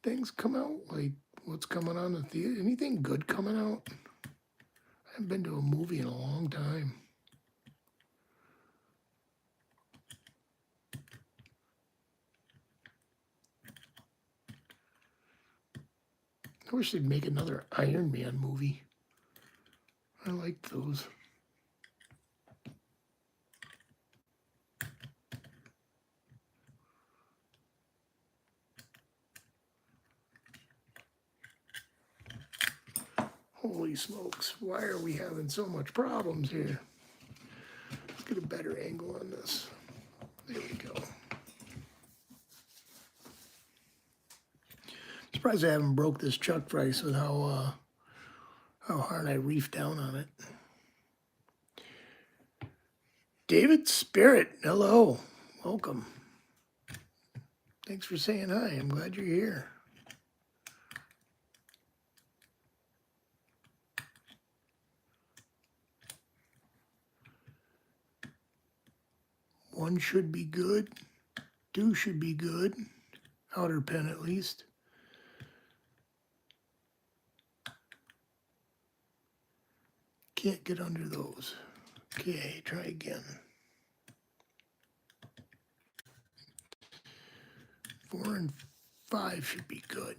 things come out. Like what's coming on the theater? Anything good coming out? I haven't been to a movie in a long time. I wish they'd make another Iron Man movie. I like those. Holy smokes, why are we having so much problems here? Let's get a better angle on this. There we go. Surprised I haven't broke this chuck price with how hard I reefed down on it. David Spirit, hello, welcome. Thanks for saying hi. I'm glad you're here. One should be good. Two should be good. Outer pen at least. Can't get under those. Okay, try again. 4 and 5 should be good.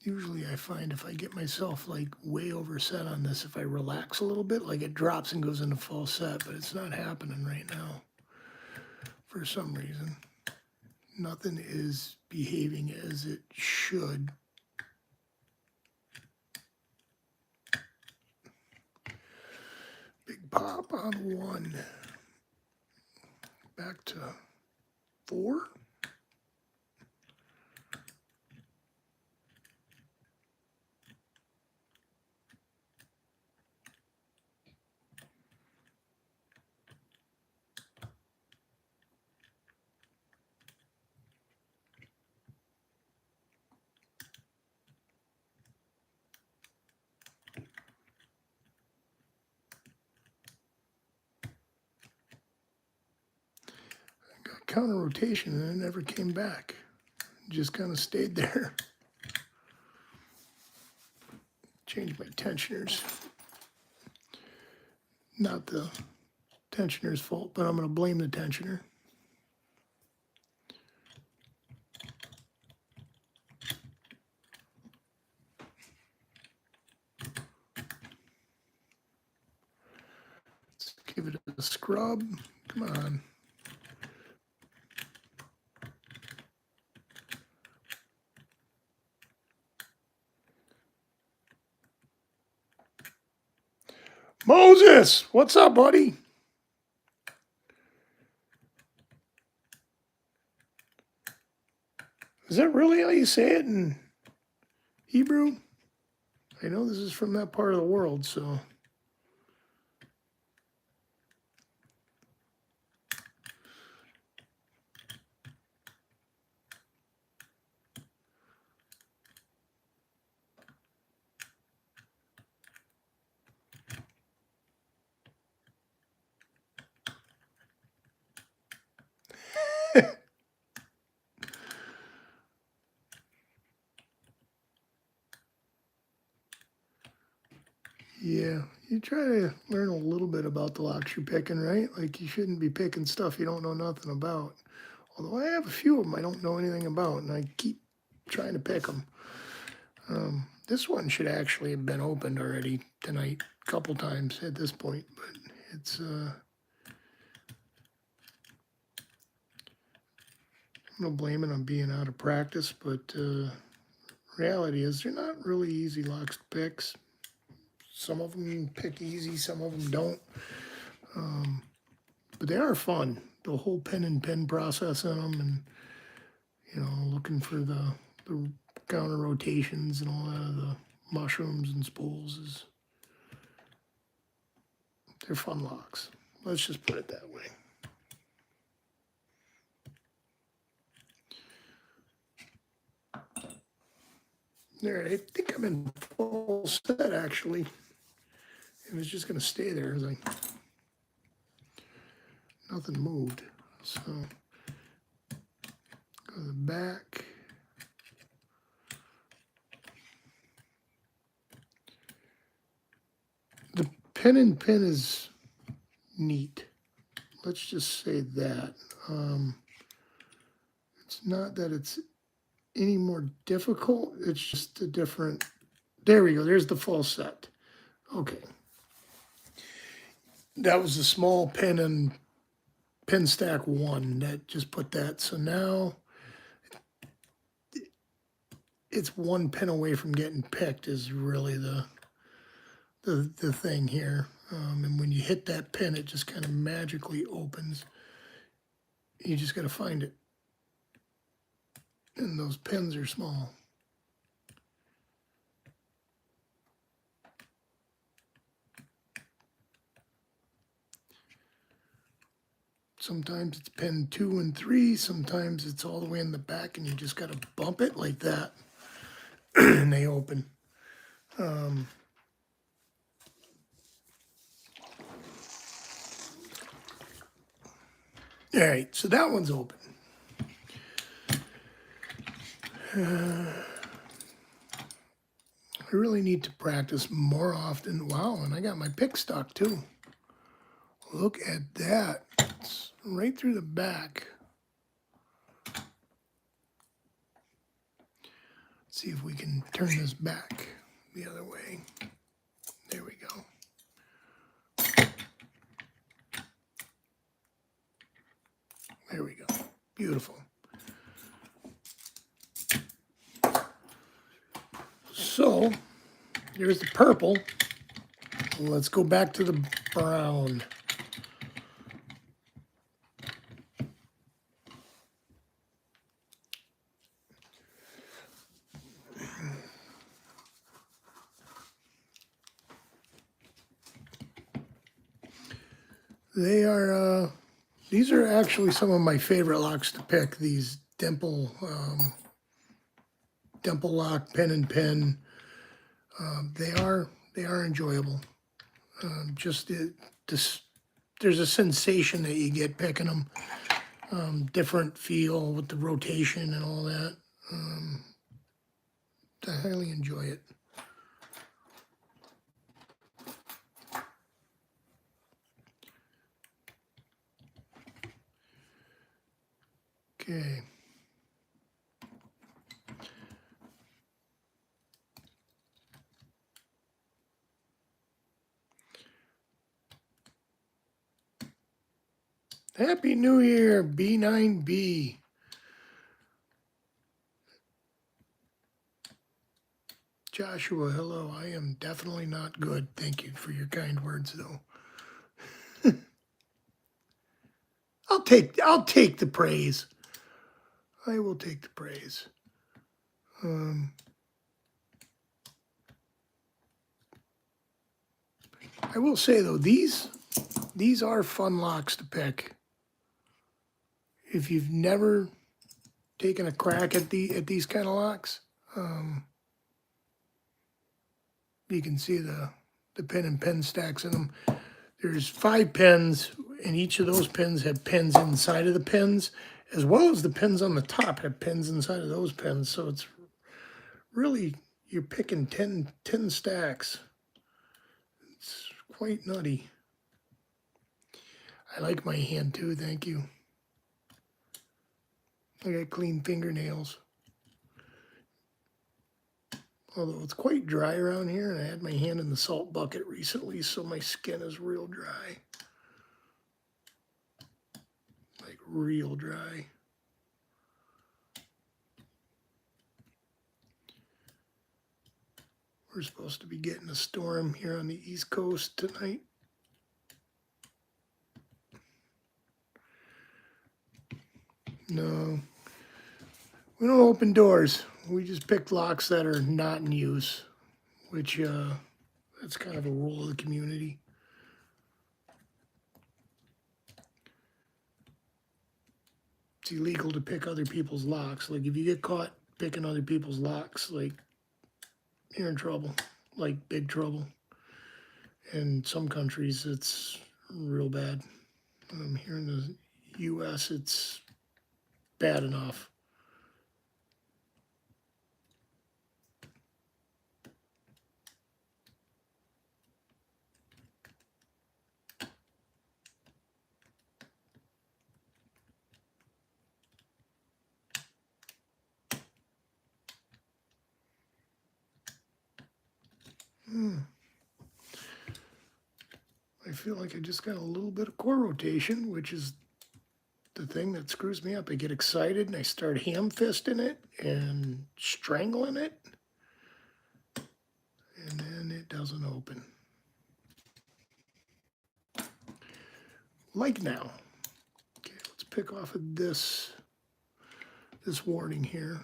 Usually I find if I get myself like way overset on this, if I relax a little bit, like it drops and goes into full set, but it's not happening right now for some reason. Nothing is behaving as it should. Big pop on 1. Back to 4. Counter rotation and it never came back. Just kind of stayed there. Change my tensioners. Not the tensioner's fault, but I'm going to blame the tensioner. Let's give it a scrub. Come on. Moses, what's up, buddy? Is that really how you say it in Hebrew? I know this is from that part of the world, so. Yeah, you try to learn a little bit about the locks you're picking, right? Like you shouldn't be picking stuff you don't know nothing about. Although I have a few of them I don't know anything about, and I keep trying to pick them. This one should actually have been opened already tonight a couple times at this point, but it's I'm gonna blame it on being out of practice, but reality is they're not really easy locks to pick. Some of them pick easy, some of them don't. But they are fun. The whole pen and pin process in them, and looking for the counter rotations and all that of the mushrooms and spools they're fun locks. Let's just put it that way. There, I think I'm in full set actually. And it's just going to stay there as nothing moved. So go to the back. The pen and pin is neat. Let's just say that. It's not that it's any more difficult. It's just a different. There we go. There's the full set. Okay. That was the small pin and pin stack one that just put that. So now it's one pin away from getting picked is really the thing here. And when you hit that pin, it just kind of magically opens. You just got to find it. And those pins are small. Sometimes it's pin 2 and 3. Sometimes it's all the way in the back and you just got to bump it like that. And they open. All right, so that one's open. I really need to practice more often. Wow, and I got my pick stock too. Look at that. It's right through the back. Let's see if we can turn this back the other way. There we go. There we go. Beautiful. So, here's the purple. Let's go back to the brown. They are, these are actually some of my favorite locks to pick, these Dimple, Dimple lock, pen and pin. They are enjoyable. There's a sensation that you get picking them. Different feel with the rotation and all that. I highly enjoy it. Okay. Happy New Year, B9B. Joshua, hello. I am definitely not good. Thank you for your kind words, though. I'll take the praise. I will take the praise. I will say though, these are fun locks to pick. If you've never taken a crack at these kind of locks, you can see the pin and pin stacks in them. There's 5 pins, and each of those pins have pins inside of the pins, as well as the pins on the top have pins inside of those pins. So it's really, you're picking 10 stacks. It's quite nutty. I like my hand too, thank you. I got clean fingernails. Although it's quite dry around here, and I had my hand in the salt bucket recently, so my skin is real dry. Like real dry. We're supposed to be getting a storm here on the East Coast tonight. No, we don't open doors. We just pick locks that are not in use, which that's kind of a rule of the community. It's illegal to pick other people's locks. Like if you get caught picking other people's locks, like you're in trouble, like big trouble. In some countries, it's real bad. Here in the U.S., it's bad enough. I feel like I just got a little bit of core rotation, which is the thing that screws me up. I get excited and I start ham fisting it and strangling it, and then it doesn't open. Like now. Okay, let's pick off of this warning here.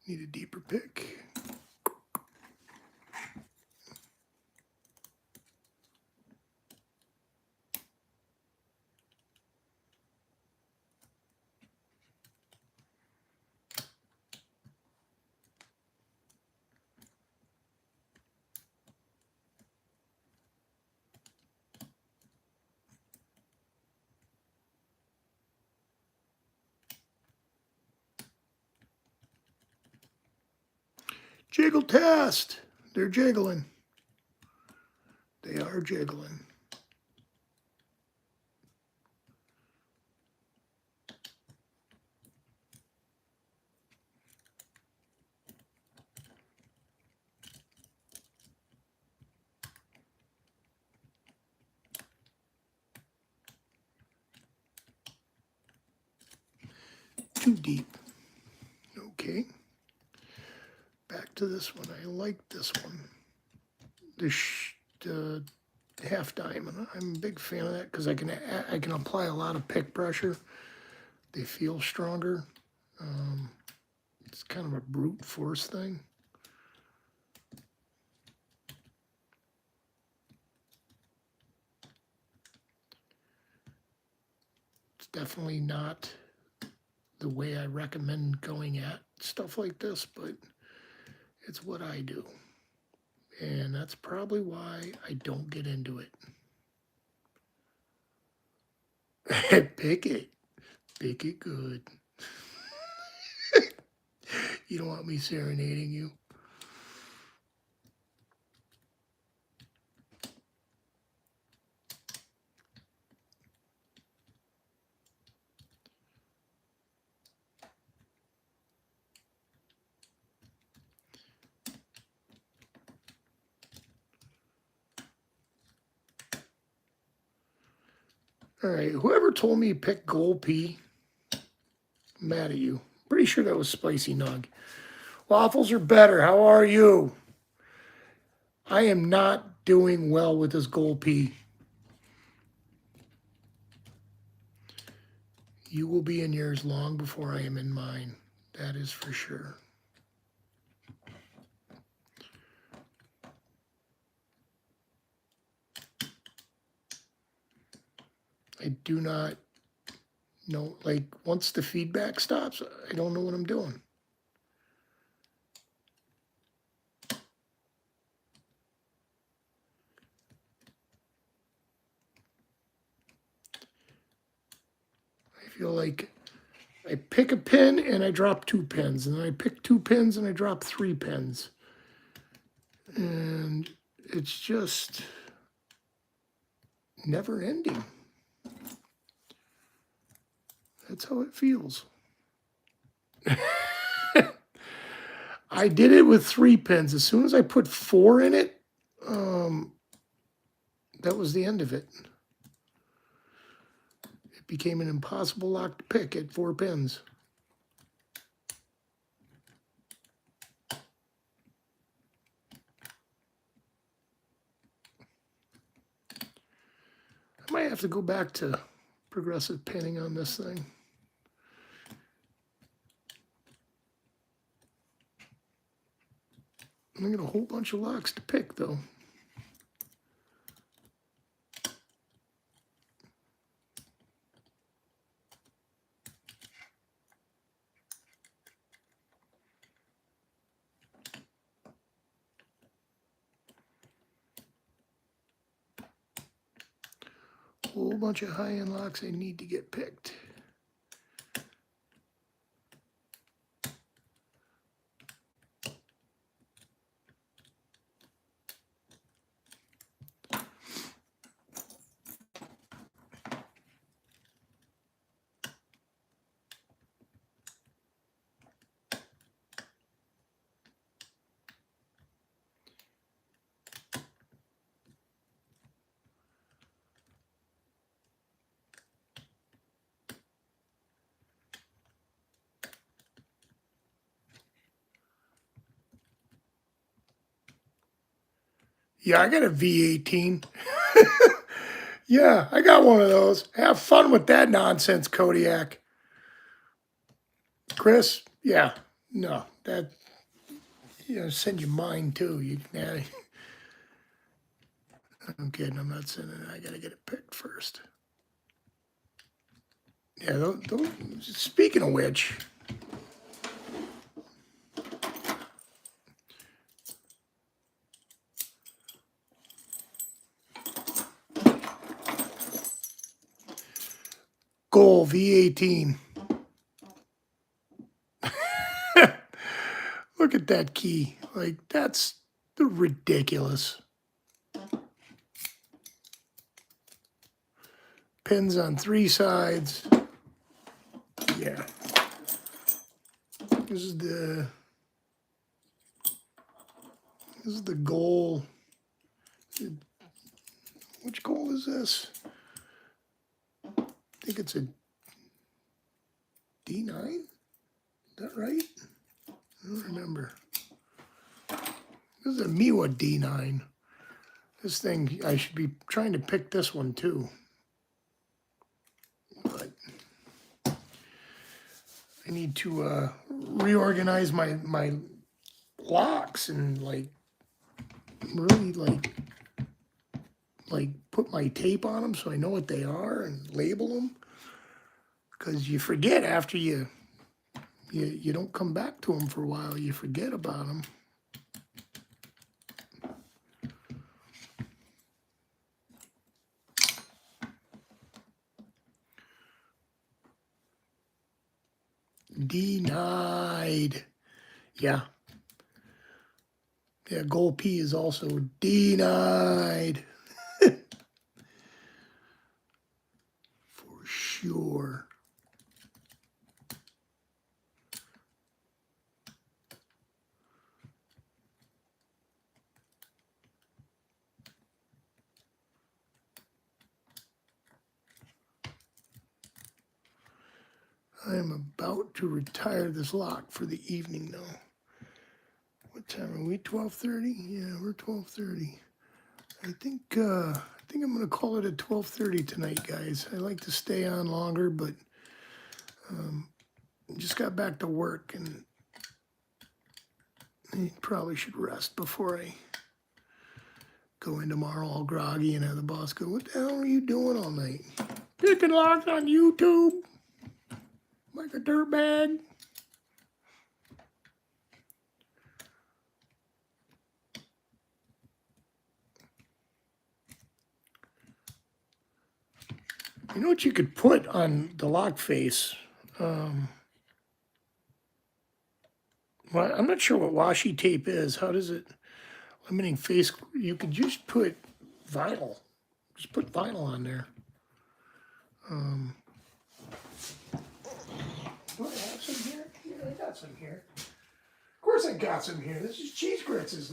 Need a deeper pick. Jiggle test. They're jiggling. They are jiggling. Too deep. Okay. Back to this one. I like this one. The half diamond. I'm a big fan of that because I can apply a lot of pick pressure. They feel stronger. It's kind of a brute force thing. It's definitely not the way I recommend going at stuff like this, but it's what I do. And that's probably why I don't get into it. Pick it. Pick it good. You don't want me serenading you. All right, whoever told me to pick gold pea, I'm mad at you. Pretty sure that was Spicy Nug. Waffles are better. How are you? I am not doing well with this gold pea. You will be in yours long before I am in mine. That is for sure. I do not know, like, once the feedback stops, I don't know what I'm doing. I feel like I pick a pin and I drop 2 pins, and then I pick 2 pins and I drop 3 pins. And it's just never ending. That's how it feels. I did it with 3 pins. As soon as I put 4 in it, that was the end of it. It became an impossible lock to pick at 4 pins. Might have to go back to progressive pinning on this thing. I got a whole bunch of locks to pick, though. Whole bunch of high-end locks I need to get picked. Yeah, I got a V18. Yeah, I got one of those. Have fun with that nonsense, Kodiak. Chris, yeah, no, that, send you mine too. I'm kidding, I'm not sending it. I gotta get it picked first. Yeah, speaking of which, goal V18. Look at that key. Like, that's ridiculous. Pins on 3 sides. Yeah. This is the goal. Which goal is this? I think it's a D9? Is that right? I don't remember. This is a Miwa D9. This thing, I should be trying to pick this one too. But I need to reorganize my locks and really put my tape on them so I know what they are and label them. Because you forget after you don't come back to them for a while. You forget about them. Denied. Yeah. Yeah, goal P is also denied. For sure. I am about to retire this lock for the evening now. What time are we? 12:30? Yeah, we're 12:30. I think I'm gonna call it at 12:30 tonight, guys. I like to stay on longer, but just got back to work and I probably should rest before I go in tomorrow all groggy and have the boss go, "What the hell are you doing all night? Picking locks on YouTube like a dirtbag." You know what you could put on the lock face? Well, I'm not sure what washi tape is. How does it, limiting face, you could just put vinyl. Just put vinyl on there. Do I have some here? Yeah, I got some here. Of course I got some here. This is Cheese Grits'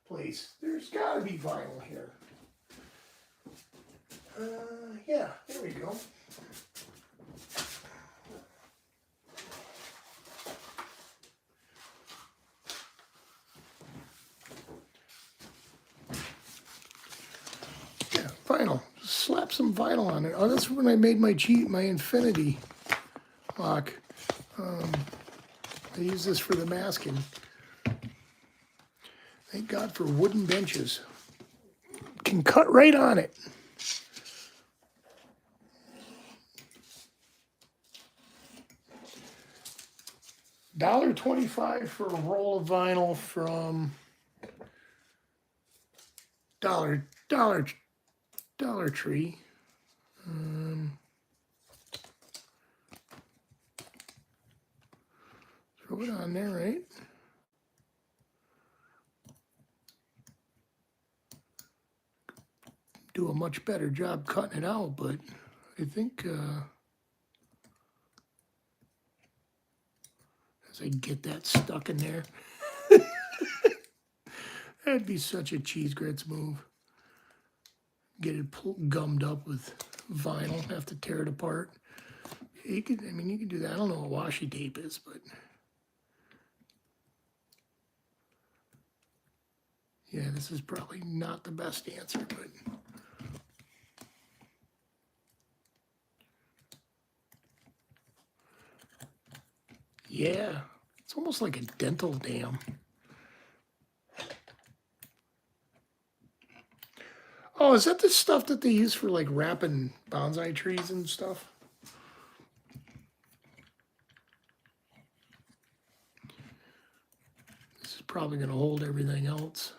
place. There's got to be vinyl here. Yeah, there we go. Yeah, vinyl. slap some vinyl on it. Oh, that's when I made my infinity lock. I use this for the masking. Thank God for wooden benches. Can cut right on it. $1.25 for a roll of vinyl from Dollar Tree. Throw it on there, right? Do a much better job cutting it out, but I think as I get that stuck in there, that'd be such a cheese grits move. Get it gummed up with vinyl, have to tear it apart. You could, I mean, you can do that. I don't know what washi tape is, but yeah, this is probably not the best answer, but yeah, it's almost like a dental dam. Oh, is that the stuff that they use for like wrapping bonsai trees and stuff? This is probably going to hold everything else.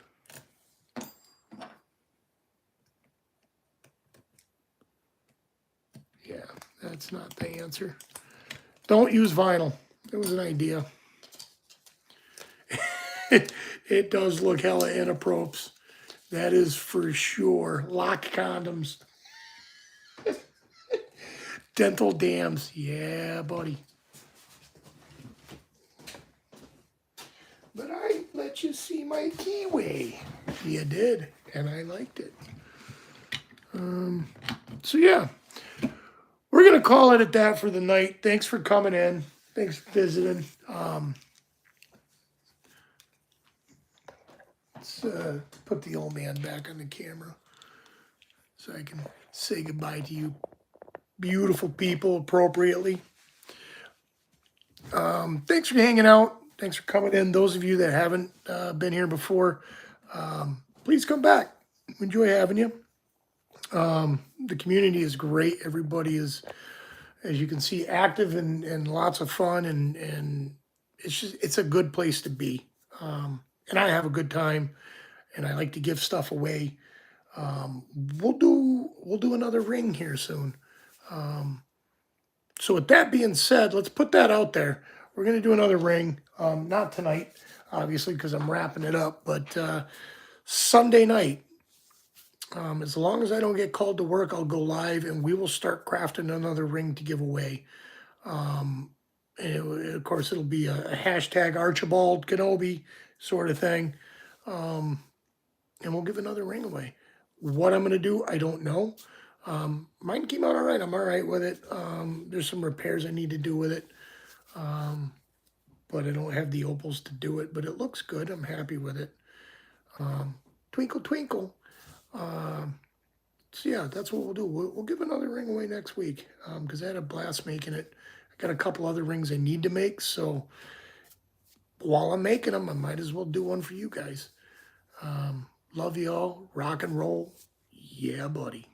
Yeah, that's not the answer. Don't use vinyl. It was an idea. It does look hella inappropriate. That is for sure. Lock condoms. Dental dams. Yeah, buddy. But I let you see my keyway. You did, and I liked it. So yeah, we're going to call it at that for the night. Thanks for coming in. Thanks for visiting. Let's put the old man back on the camera so I can say goodbye to you beautiful people appropriately. Thanks for hanging out. Thanks for coming in. Those of you that haven't been here before, please come back. Enjoy having you. The community is great. Everybody is, as you can see, active and lots of fun, and it's a good place to be. And I have a good time, and I like to give stuff away. We'll do another ring here soon. So with that being said, let's put that out there. We're gonna do another ring. Not tonight, obviously, because I'm wrapping it up, but Sunday night. As long as I don't get called to work, I'll go live and we will start crafting another ring to give away. And of course, it'll be a hashtag Archibald Kenobi sort of thing. And we'll give another ring away. What I'm going to do, I don't know. Mine came out all right. I'm all right with it. There's some repairs I need to do with it. But I don't have the opals to do it. But it looks good. I'm happy with it. Twinkle, twinkle. So yeah, that's what we'll do. We'll give another ring away next week because I had a blast making it. I got a couple other rings I need to make, so while I'm making them, I might as well do one for you guys. Love you all. Rock and roll. Yeah, buddy.